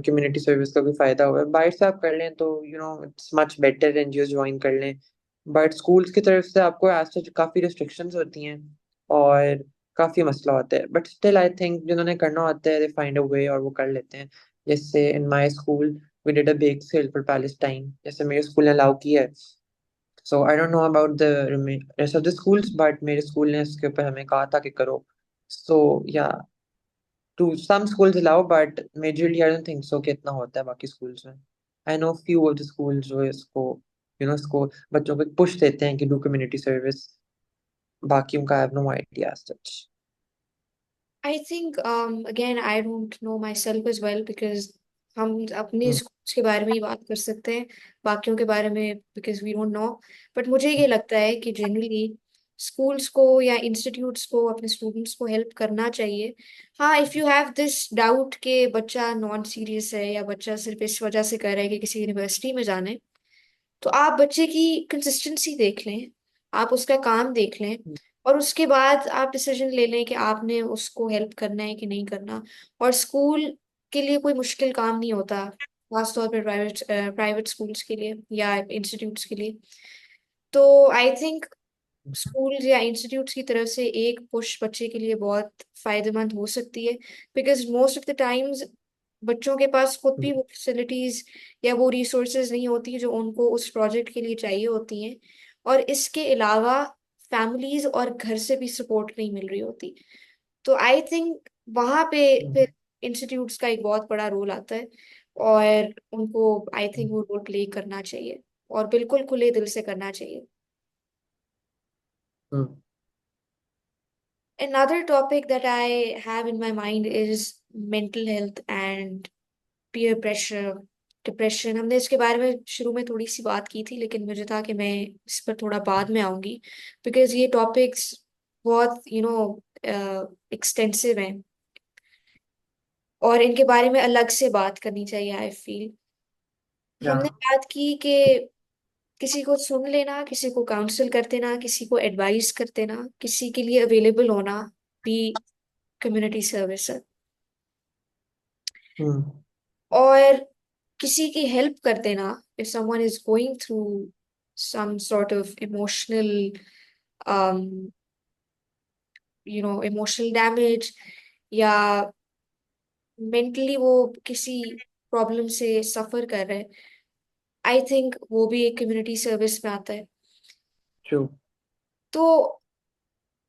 कम्युनिटी सर्विस का कोई फायदा हुआ है। बाहर से आप कर लें तो it's much better, NGO join कर लें, बट स्कूल्स की तरफ से आपको एज सच काफी रिस्ट्रिक्शंस होती हैं और काफी मसला होता है। बट स्टिल आई थिंक जिन्होंने करना होता है दे फाइंड अ वे और वो कर लेते हैं। जैसे in my school we did a bake sale for Palestine, जैसे मेरे स्कूल ने अलाउ किया है। So I don't know about the rest of the schools, but मेरे स्कूल ने इसके ऊपर हमें कहा था कि करो। So yeah to some schools allow but majorly I don't think so कि इतना होता है बाकी स्कूल्स में। I know few of the schools जो इसको इसको बच्चों को पुश देते हैं कि डू कम्युनिटी सर्विस। बाकी उनका I have no idea such. I think again I don't know myself as well, because हम अपने हम्म स्कूल्स के बारे में ही बात कर सकते हैं, बाकियों के बारे में because we don't know. But मुझे ये लगता है कि जनरली स्कूल्स को या इंस्टीट्यूट्स को अपने स्टूडेंट्स को हेल्प करना चाहिए। हाँ, if you have this doubt कि बच्चा नॉन सीरियस है या बच्चा सिर्फ इस वजह से कर रहा है कि किसी यूनिवर्सिटी में जाने, तो आप बच्चे की कंसिस्टेंसी देख लें, आप उसका काम देख लें, और उसके बाद आप डिसीजन ले लें कि आपने उसको हेल्प करना है कि नहीं करना। और स्कूल के लिए कोई मुश्किल काम नहीं होता, खासतौर पर प्राइवेट स्कूल्स के लिए या इंस्टीट्यूट्स के लिए। तो आई थिंक स्कूल या इंस्टीट्यूट्स की तरफ से एक पुश बच्चे के लिए बहुत फायदेमंद हो सकती है, because most of the times बच्चों के पास खुद भी वो फैसिलिटीज या वो रिसोर्सेज नहीं होती जो उनको उस प्रोजेक्ट के लिए चाहिए होती हैं। और इसके अलावा फैमिलीज और घर से भी सपोर्ट नहीं मिल रही होती। तो आई थिंक वहाँ पे फिर इंस्टीट्यूट्स का एक बहुत बड़ा रोल आता है, और उनको आई थिंक वो रोल प्ले करना चाहिए, और बिल्कुल खुले दिल से करना चाहिए। Another topic that I have in my mind is mental health and peer pressure, depression. हमने इसके बारे में शुरू में थोड़ी सी बात की थी, लेकिन मुझे था कि मैं इस पर थोड़ा बाद में आऊंगी, बिकॉज ये टॉपिक्स बहुत एक्सटेंसिव हैं, और इनके बारे में अलग से बात करनी चाहिए आई फील। या हमने बात की कि किसी को सुन लेना, किसी को काउंसिल कर देना, किसी को एडवाइस कर देना, किसी के लिए अवेलेबल होना भी कम्युनिटी सर्विस है। और किसी की हेल्प कर देना, if someone is going through some sort of um emotional damage, या मेंटली वो किसी प्रॉब्लम से सफर कर रहे हैं, आई थिंक वो भी एक कम्युनिटी सर्विस में आता है। ट्रू। तो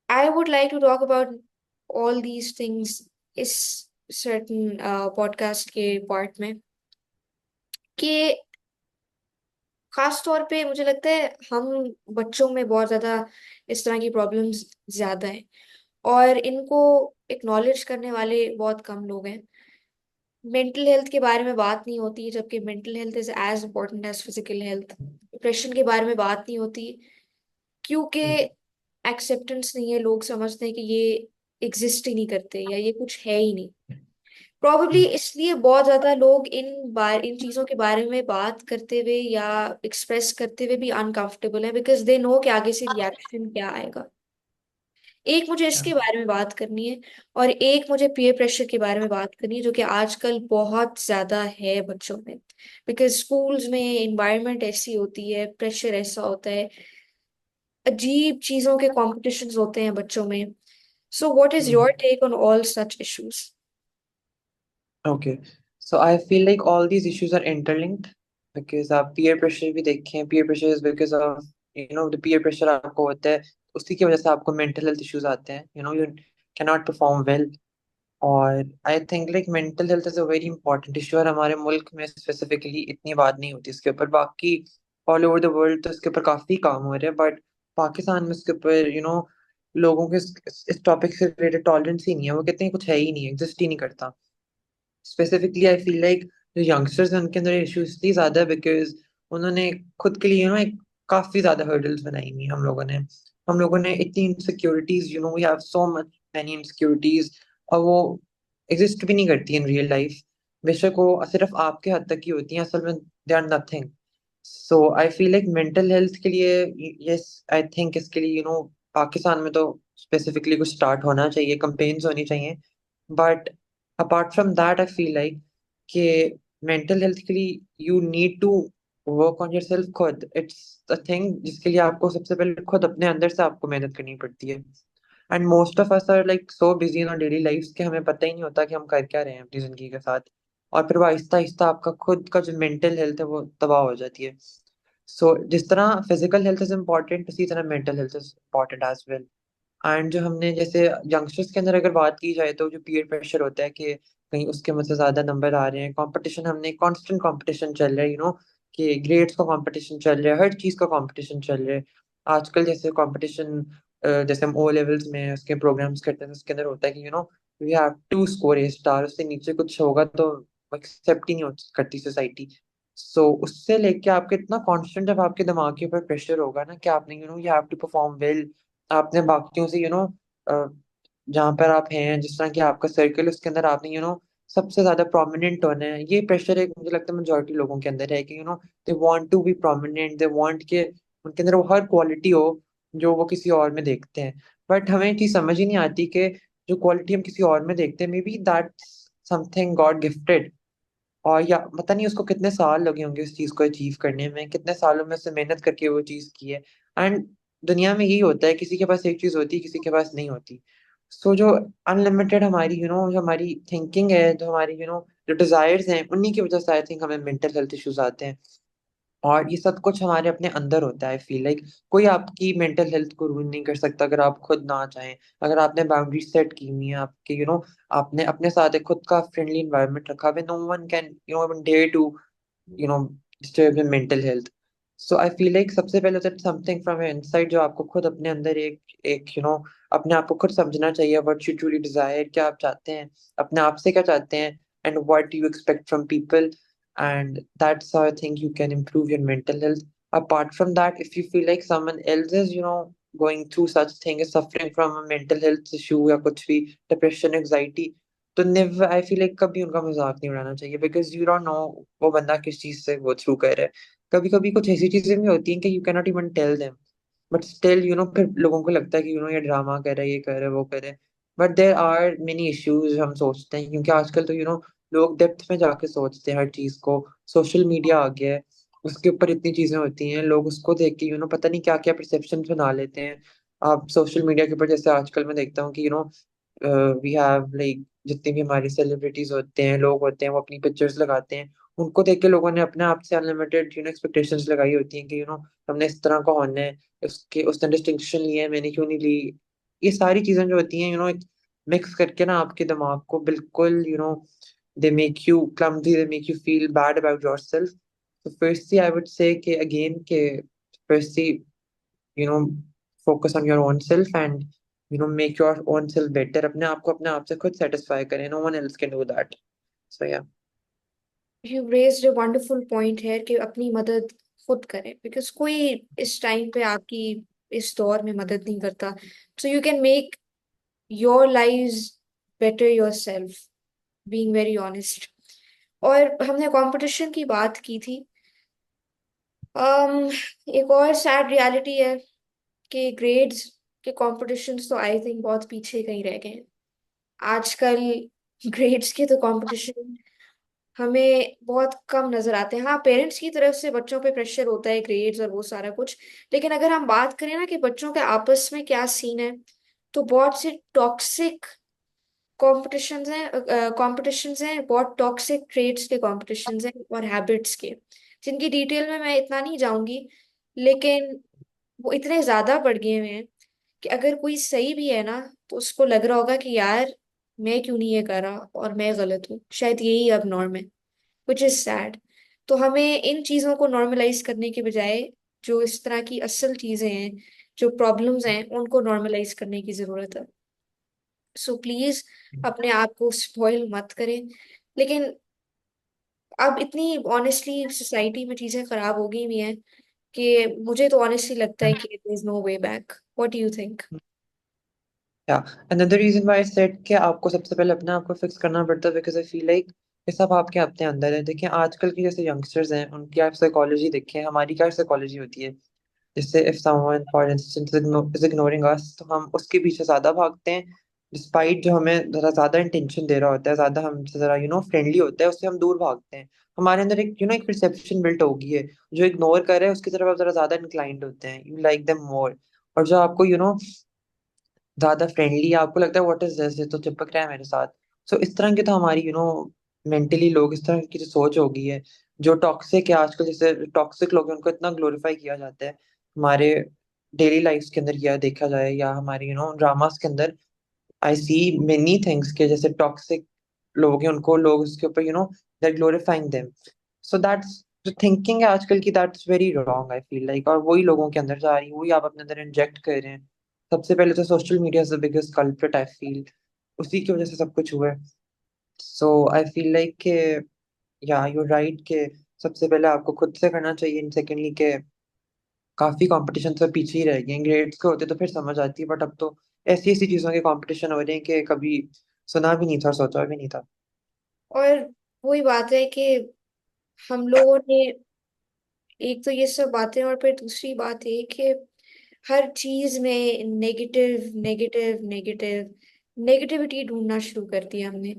I would like to talk about all these things इस सर्टन पॉडकास्ट के पार्ट में, कि खास तौर पे मुझे लगता है हम बच्चों में बहुत ज्यादा इस तरह की प्रॉब्लम्स ज्यादा हैं, और इनको एक्नॉलेज करने वाले बहुत कम लोग हैं। मेंटल हेल्थ के बारे में बात नहीं होती, जबकि mental health is as important as physical health. Depression के बारे में बात नहीं होती, क्योंकि एक्सेप्टेंस नहीं है, लोग समझते हैं कि ये एग्जिस्ट ही नहीं करते या ये कुछ है ही नहीं। प्रोबेबली इसलिए बहुत ज्यादा लोग इन चीजों के बारे में बात करते हुए या एक्सप्रेस करते हुए भी अनकंफर्टेबल है, बिकॉज दे नो कि आगे से रिएक्शन क्या आएगा। एक मुझे इसके बारे में बात करनी है, और एक मुझे पीयर प्रेशर के बारे में बात करनी है, जो कि आजकल बहुत ज्यादा है बच्चों में, बिकॉज स्कूल्स में एनवायरनमेंट ऐसी होती है, प्रेशर ऐसा होता है, अजीब चीजों के कॉम्पिटिशन्स होते हैं बच्चों में। So what is your take on all such issues? Okay, so I feel like all these issues are interlinked because आप peer pressure भी देखें, peer pressure is because of the peer pressure आपको होता है, उसी की वजह से आपको mental health issues आते हैं, you cannot perform well। और I think like mental health is a very important issue, और हमारे मुल्क में स्पेसिफिकली इतनी बात नहीं होती इसके ऊपर। बाकी ऑल ओवर द वर्ल्ड तो इसके ऊपर काफी काम हो रहे हैं, बट पाकिस्तान में इसके ऊपर लोगों के इस टॉपिक से रिलेटेड टॉलरेंस ही नहीं है। वो कहते हैं कुछ है ही नहीं, एग्जिस्ट ही नहीं करता। स्पेसिफिकली आई फील लाइक जो यंगस्टर्स हैं उनके अंदर इशू इसलिए ज्यादा है बिकॉज उन्होंने खुद के लिए एक काफी ज्यादा हर्डल्स बनाई हुई हैं। हम लोगों ने इतनी insecurities, we have so much many insecurities, और वो एग्जिस्ट भी नहीं करती इन रियल लाइफ। बेशक वो सिर्फ आपके हद तक ही होती हैं, असल में they are nothing. So I feel like mental health के लिए, यस आई थिंक इसके लिए पाकिस्तान में तो स्पेसिफिकली कुछ स्टार्ट होना चाहिए, कंपेन्स होनी चाहिए। But apart from that I feel like कि मेंटल हेल्थ के लिए you need to work on yourself खुद। इट्स अ थिंग जिसके लिए आपको सबसे पहले खुद अपने अंदर से आपको मेहनत करनी पड़ती है। And most of us are like so busy in our daily lifes कि हमें पता ही नहीं होता कि हम कर क्या रहे हैं अपनी जिंदगी के साथ। और फिर वो आहिस्ता आहिस्ता आपका खुद का जो मेंटल हेल्थ है वो तबाह हो जाती है। सो जिस तरह फिजिकल हेल्थ इज इम्पोर्टेंट, उसी तरह mental health is important as well. And जो हमने जैसे यंगस्टर्स के अंदर अगर बात की जाए तो जो पीयर प्रेशर होता है कि कहीं उसके मुझसे ज्यादा नंबर आ रहे हैं, कंपटीशन, हमने कांस्टेंट कंपटीशन चल रहा है, कि ग्रेड्स का कंपटीशन चल रहा है, हर चीज का कंपटीशन चल रहा है आजकल। जैसे कंपटीशन, जैसे हम ओ लेवल्स में उसके प्रोग्राम्स करते हैं, उसके अंदर होता है कि we have to score A star, उससे नीचे कुछ होगा तो एक्सेप्ट ही नहीं करती सोसाइटी। सो उससे लेके आपके इतना कॉन्स्टेंट, जब आपके दिमाग के ऊपर प्रेशर होगा ना कि आपने you have to perform well, आपने बाकियों से जहाँ पर आप हैं, जिस तरह की आपका सर्कल, उसके अंदर आपने सबसे ज्यादा प्रोमिनेंट होना है। ये प्रेशर एक, मुझे लगता है मेजोरिटी लोगों के अंदर है कि they want to be prominent, they want के उनके अंदर वो हर क्वालिटी हो जो वो किसी और में देखते हैं। बट हमें ये चीज समझ ही नहीं आती कि जो क्वालिटी हम किसी और में देखते हैं, may be that's something God gifted. और या पता नहीं उसको कितने साल लगे होंगे उस चीज को अचीव करने में, कितने सालों में उससे मेहनत करके वो चीज की है। एंड दुनिया में यही होता है, किसी के पास एक चीज होती है, किसी के पास नहीं होती। सो जो अनलिमिटेड हमारी जो हमारी थिंकिंग है, जो हमारी जो डिजायर्स हैं, उन्हीं की वजह से आई थिंक हमें मेंटल हेल्थ इश्यूज आते हैं। और ये सब कुछ हमारे अपने अंदर होता है। आई फील लाइक कोई आपकी मेंटल हेल्थ को रूइन नहीं कर सकता अगर आप खुद ना चाहें। अगर आपने बाउंड्री सेट की हुई है आपके, आपने अपने साथ एक खुद का फ्रेंडली एनवायरनमेंट रखा हुआ, no one can even dare to you know disturb your mental health. So I feel like सबसे पहले that something from your inside, जो आपको खुद अपने अंदर एक एक अपने आप को खुद समझना चाहिए, what you truly desire, क्या आप चाहते हैं, अपने आप से क्या चाहते हैं, and what do you expect from people. And that's how I think you can improve your mental health. Apart from that, if you feel like someone else is going through such thing, is suffering from a mental health issue या कुछ भी, depression, anxiety, तो नेवर, आई फील लाइक कभी उनका मजाक नहीं उड़ाना चाहिए, बिकॉज यू डोंट नो वो बंदा किस चीज से वो थ्रू कर रहा है। कभी कभी कुछ ऐसी चीजें भी होती हैं कि you can not even tell them, but still फिर लोगों को लगता है कि ये ड्रामा कर रहा है, ये कर रहा है, वो कर रहा है। But there are many issues हम सोचते हैं, क्योंकि आजकल तो लोग डेप्थ में जाके सोचते हैं हर चीज को। सोशल मीडिया आ गया है, उसके ऊपर इतनी चीजें होती हैं, लोग उसको देख के पता नहीं क्या क्या परसेप्शन बना लेते हैं। आप सोशल मीडिया के ऊपर, जैसे आजकल मैं देखता हूँ कि वी हैव लाइक, जितने भी हमारे सेलिब्रिटीज होते हैं, लोग होते हैं, वो अपनी पिक्चर्स लगाते हैं, उनको देख के लोगों ने अपने आप से अनलिमिटेड एक्सपेक्टेशंस लगाई होती हैं कि हमने इस तरह का होना है, उसके उसने डिस्टिंक्शन लिया है, मैंने क्यों नहीं ली। ये सारी चीजें जो होती हैं मिक्स करके ना आपके दिमाग को बिल्कुल they make you clumsy, they make you feel bad about yourself. तो फर्स्टली आई वुड से कि अगेन के firstly you know focus on your own self, and make your own self better, अपने आप से खुद satisfy करें, no one else can do that. So yeah. You raised a wonderful point है कि अपनी मदद खुद करें, बिकॉज कोई इस टाइम पे आपकी इस दौर में मदद नहीं करता। So you can make your lives better your self, being very honest. और हमने कंपटीशन की बात की थी। um, एक और सैड रियलिटी है कि ग्रेड्स के कॉम्पिटिशन्स तो आई थिंक बहुत पीछे कहीं रह गए हैं आजकल। ग्रेड्स के तो कंपटीशन हमें बहुत कम नजर आते हैं। हाँ, पेरेंट्स की तरफ से बच्चों पे प्रेशर होता है, ग्रेड्स और वो सारा कुछ। लेकिन अगर हम बात करें ना कि बच्चों के आपस में क्या सीन है, तो बहुत से टॉक्सिक कॉम्पिटिशन्स हैं, बहुत टॉक्सिक ट्रेड्स के कॉम्पिटिशन्स हैं और हैबिट्स के, जिनकी डिटेल में मैं इतना नहीं जाऊंगी। लेकिन वो इतने ज्यादा बढ़ गए हुए हैं कि अगर कोई सही भी है ना, तो उसको लग रहा होगा कि यार मैं क्यों नहीं ये कर रहा और मैं गलत हूँ, शायद यही अब नॉर्म है, विच इज सैड। तो हमें इन चीजों को नॉर्मलाइज करने के बजाय जो इस तरह की असल चीजें हैं, जो प्रॉब्लम्स हैं, उनको नॉर्मलाइज करने की जरूरत है। सो प्लीज अपने आप को स्पॉइल मत करें। लेकिन अब इतनी ऑनेस्टली सोसाइटी में चीजें खराब हो गई हुई हैं कि मुझे तो ऑनेस्टली लगता है कि there is no way back. What do you think? Yeah another reason why I said कि आपको सबसे पहले अपने आप को फिक्स करना पड़ता है, बिकॉज आई फील लाइक ये सब आपके अपने अंदर है। देखिए आजकल के जैसे यंगस्टर्स हैं, उनकी आप साइकोलॉजी देखें, हमारी क्या साइकोलॉजी होती है। जैसे if someone for instance is ignoring us, तो हम उसके पीछे ज्यादा भागते हैं, डिस्पाइट जो हमें जरा ज्यादा इंटेंशन दे रहा होता है, ज्यादा हमसे जरा फ्रेंडली होता है, उससे हम दूर भागते हैं। हमारे अंदर एक एक परसेप्शन बिल्ट होगी है, जो इग्नोर कर रहे हैं उसकी तरफ आप जरा ज्यादा इंक्लाइंड होते हैं, यू लाइक देम मोर। और जो आपको ज्यादा फ्रेंडली, आपको लगता है व्हाट इज दिस, ये तो चिपक रहा है मेरे साथ। सो इस तरह की तो हमारी मेंटली लोग, इस तरह की जो सोच हो गई है। जो टॉक्सिक है आजकल, जैसे टॉक्सिक लोग हैं उनको इतना ग्लोरीफाई किया जाता है हमारे डेली लाइफ के अंदर या देखा जाए या हमारे ड्रामास के अंदर, आई सी मेनी थिंग्स के जैसे टॉक्सिक लोग हैं उनको लोग उसके ऊपर they're glorifying them. So that's जो थिंकिंग है आजकल की, that's very wrong I feel like, और वही लोगों के अंदर जा रही है, वही आप अपने अंदर इंजेक्ट कर रहे हैं। सबसे पहले तो social media is the biggest culprit I feel, उसी की वजह से सब कुछ हुआ है। सो आई फील लाइक के या यू राइट के सबसे पहले आपको खुद से करना चाहिए, एंड सेकेंडली के काफी कंपटीशन से पीछे ही रह गए, ग्रेड्स के होते तो फिर समझ आती है, बट अब तो ऐसी ऐसी चीजों के कंपटीशन हो रहे हैं कि कभी सुना भी नहीं था और सोचा भी नहीं था। और वही बात है कि हम लोगों ने एक तो ये सब बातें, और फिर दूसरी बात ये कि हर चीज में नेगेटिव नेगेटिव नेगेटिव नेगेटिविटी ढूंढना शुरू कर दिया हमने।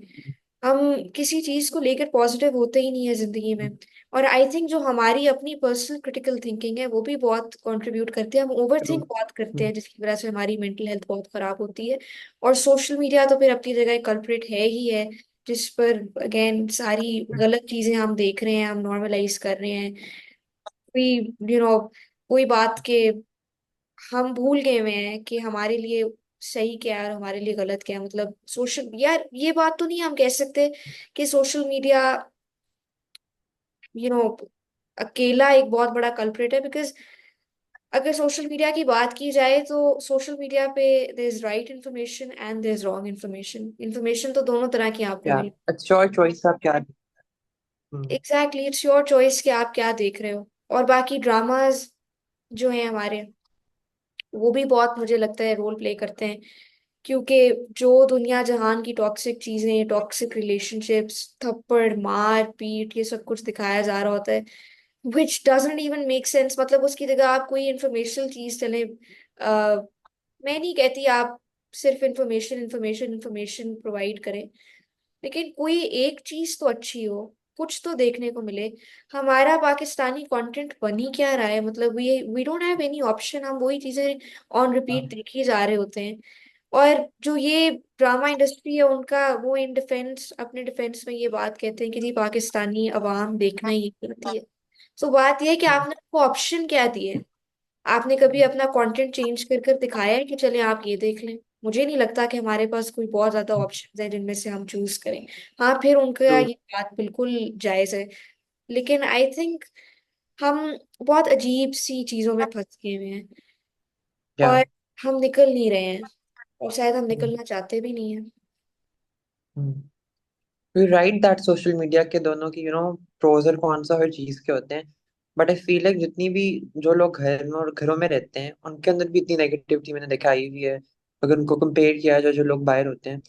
हम किसी चीज को लेकर पॉजिटिव होते ही नहीं है जिंदगी में। और आई थिंक जो हमारी अपनी पर्सनल क्रिटिकल थिंकिंग है वो भी बहुत कंट्रीब्यूट करती है। हम ओवर ट्रू। थिंक बहुत करते हैं जिसकी वजह से हमारी मेंटल हेल्थ बहुत खराब होती है। और सोशल मीडिया तो फिर अपनी जगह कल्प्रिट है ही है, जिस पर अगेन सारी गलत चीजें हम देख रहे हैं, हम नॉर्मलाइज कर रहे हैं। कोई कोई बात के हम भूल गए हुए हैं कि हमारे लिए सही क्या है और हमारे लिए गलत क्या है। मतलब सोशल, यार ये बात तो नहीं हम कह सकते कि सोशल मीडिया यू नो अकेला एक बहुत बड़ा कल्प्रिट है, बिकॉज अगर सोशल मीडिया की बात की जाए तो सोशल मीडिया पे there is right information and there is wrong information. Information तो दोनों तरह की आपको या मिल। अच्छा और चॉइस आप क्या। हम्म। एग्जैक्टली, इट्स योर चॉइस कि आप क्या देख रहे हो। और बाकी ड्रामाज जो हैं हमारे, वो भी बहुत मुझे लगता है रोल प्ले करते हैं। क्योंकि जो दुनिया जहान की टॉक्सिक चीजें, टॉक्सिक रिलेशनशिप्स, थप्पड़ मार पीट, ये सब कुछ दिखाया जा रहा होता है, विच डजंट इवन मेक सेंस। मतलब उसकी जगह आप कोई इंफॉर्मेशनल चीज चले, मैं नहीं कहती आप सिर्फ इंफॉर्मेशन इंफॉर्मेशन इंफॉर्मेशन प्रोवाइड करें, लेकिन कोई एक चीज तो अच्छी हो, कुछ तो देखने को मिले। हमारा पाकिस्तानी कंटेंट बन ही क्या रहा है? मतलब we don't have any option, हम वही चीजें ऑन रिपीट देखी जा रहे होते हैं। और जो ये ड्रामा इंडस्ट्री है उनका, वो इन डिफेंस, अपने डिफेंस में ये बात कहते हैं कि जी पाकिस्तानी अवाम देखना ही करती है। तो बात यह है कि आपने उनको ऑप्शन क्या दिए? आपने कभी अपना कंटेंट चेंज कर कर दिखाया है कि चले आप ये देख लें? मुझे नहीं लगता कि हमारे पास कोई बहुत ज्यादा ऑप्शन है जिनमें से हम चूज करें। हाँ, फिर उनका ट्रू। ये बात बिल्कुल जायज है, लेकिन आई थिंक हम बहुत अजीब सी चीजों में फंस गए हुए हैं या और हम निकल नहीं रहे हैं, और शायद हम निकलना चाहते भी नहीं है। You right that social media के दोनों की प्रोज और कॉन्स हर चीज के होते हैं, बट आई फील लाइक जितनी भी जो लोग घर में और घरों में रहते हैं उनके अंदर भी इतनी नेगेटिविटी मैंने दिखाई हुई है, अगर उनको कंपेयर किया जाए जो लोग बाहर होते हैं।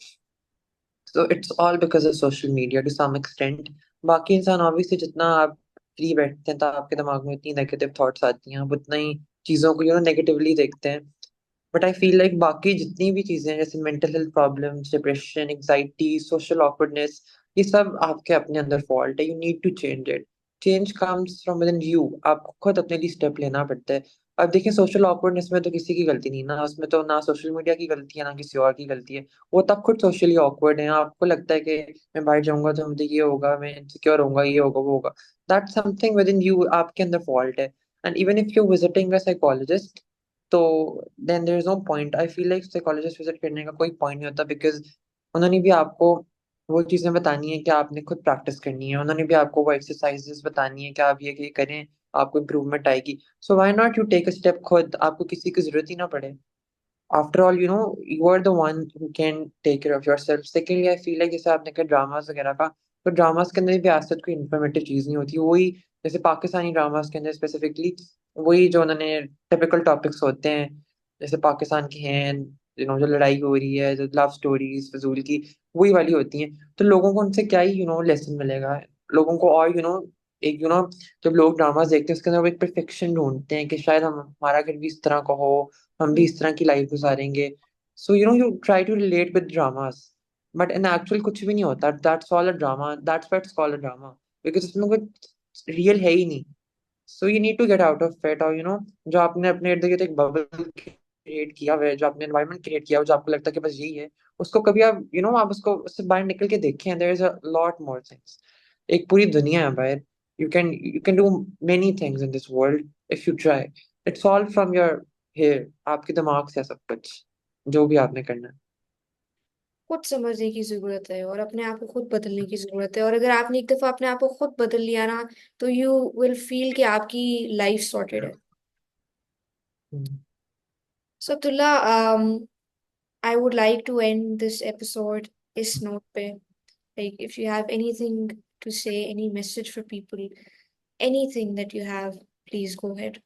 So it's all because of social media to some extent. बाकी इंसान ऑब्वियसली जितना आप फ्री बैठते हैं तो आपके दिमाग में इतनी नेगेटिव थॉट्स आती हैं, आप उतना ही चीजों को नेगेटिवली देखते हैं। बट आई फील लाइक बाकी जितनी भी चीजें हैं जैसे mental health problems, depression, anxiety, social awkwardness, ये सब आपके अपने अंदर फॉल्ट है। You need to change it. Change comes from within you. आपको खुद अपने लिए स्टेप लेना पड़ता है। अब देखिए सोशल ऑकवर्डनेस में तो किसी की गलती नहीं ना, उसमें तो ना सोशल मीडिया की गलती है ना किसी और की गलती है। वो तब खुद सोशली ऑकवर्ड है, आपको लगता है कि मैं बाहर जाऊंगा तो मुझे ये होगा, मैं इनसिक्योर होऊंगा, ये होगा वो होगा। That's something within you, आपके अंदर फॉल्ट है। And even if you visiting a psychologist, तो then there is no point. I feel like psychologist visit करने का कोई पॉइंट नहीं होता, बिकॉज उन्होंने भी आपको वो चीजें बतानी है कि आपने खुद प्रैक्टिस करनी है, उन्होंने भी आपको वो एक्सरसाइजेस बतानी है कि आप ये करें, आपको इम्प्रूवमेंट आएगी। So why not you take a step खुद, आपको किसी की जरूरत ही ना पड़े। After all you are the one who can take care of yourself. Secondly I feel like जैसे आपने कहा ड्रामास वगैरह का, तो ड्रामास के अंदर भी आज तक कोई इन्फॉर्मेटिव चीज नहीं होती। वही जैसे पाकिस्तानी ड्रामास के अंदर स्पेसिफिकली वही जो उन्होंने टिपिकल टॉपिक्स होते हैं, जैसे पाकिस्तान की हैं, जो लड़ाई हो रही है, जो लव स्टोरीज फजूल की, वही वाली होती हैं। तो लोगों को उनसे क्या ही लेसन मिलेगा लोगों को। और एक जब लोग ड्रामास देखते हैं उसके अंदर वो एक परफेक्शन ढूंढते हैं कि शायद हम हमारा घर भी इस तरह का हो, हम भी इस तरह की लाइफ गुजारेंगे। So you try to relate with dramas, but in actual कुछ भी नहीं होता। That's all a drama, that's why it's called a drama, because इसमें कुछ रियल है ही नहीं। So you need to get out of it. और जो आपने अपने इर्द गिर्द एक बबल क्रिएट किया हुआ है, जो आपने एनवायरनमेंट क्रिएट किया हुआ है, जो आपको लगता है कि बस यही है, उसको कभी आप आप उसको उससे बाहर निकल के देखें। There is a lot more things, एक पूरी दुनिया है बाहर। You can do many things in this world if you try. It's all from your here आपके दिमाग से है सब कुछ, जो भी आपने करना है। खुद समझने की जरूरत है और अपने आप को खुद बदलने की जरूरत है, और अगर आपने एक दफा अपने आप को खुद बदल लिया ना, तो यू विल फील कि आपकी लाइफ सॉर्टेड है। हम्म, सो Abdullah, I would like to end this episode इस note पे, like if you have anything to say, any message for people, anything that you have, please go ahead.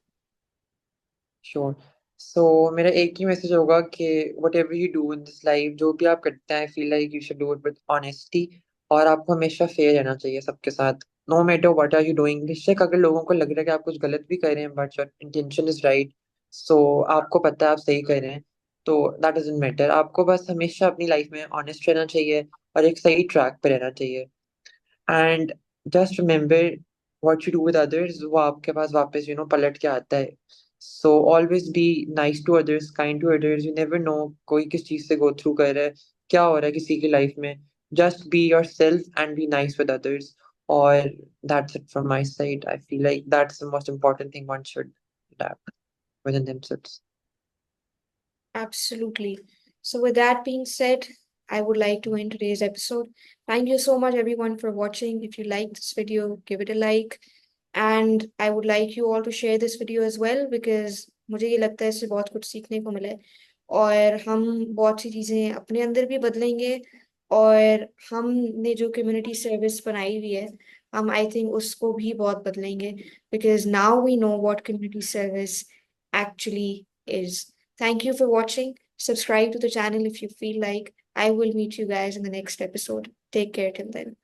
Sure. So मेरा एक ही मैसेज होगा कि whatever you do in this life, जो भी आप करते हैं, I feel like you should do it with honesty. और आपको हमेशा फेयर रहना चाहिए सबके साथ, no matter what are you doing. बेशक अगर लोगों को लग रहा है कि आप कुछ गलत भी कर रहे हैं, but your intention is right, so आपको पता है आप सही कर रहे हैं, तो दैट डजंट मैटर। आपको बस हमेशा अपनी लाइफ में ऑनेस्ट रहना चाहिए और एक सही ट्रैक पे रहना चाहिए। And just remember, what you do with others वो आपके पास वापस पलट के आता है। So always be nice to others, kind to others. You never know कोई किस चीज से गो थ्रू कर रहा है, क्या हो रहा है किसी की लाइफ में। Just be yourself and be nice with others. और that's it from my side. I feel like that's the most important thing one should adapt within themselves. Absolutely. So, with that being said, I would like to end today's episode. Thank you so much, everyone, for watching. If you liked this video, give it a like. And I would like you all to share this video as well, because मुझे ये लगता है इससे बहुत कुछ सीखने को मिला है, और हम बहुत सी चीज़ें अपने अंदर भी बदलेंगे। और हमने जो कम्युनिटी सर्विस बनाई हुई है, हम आई थिंक उसको भी बहुत बदलेंगे, because now we know what community service actually is. Thank you for watching. Subscribe to the channel if you feel like. I will meet you guys in the next episode. Take care till then.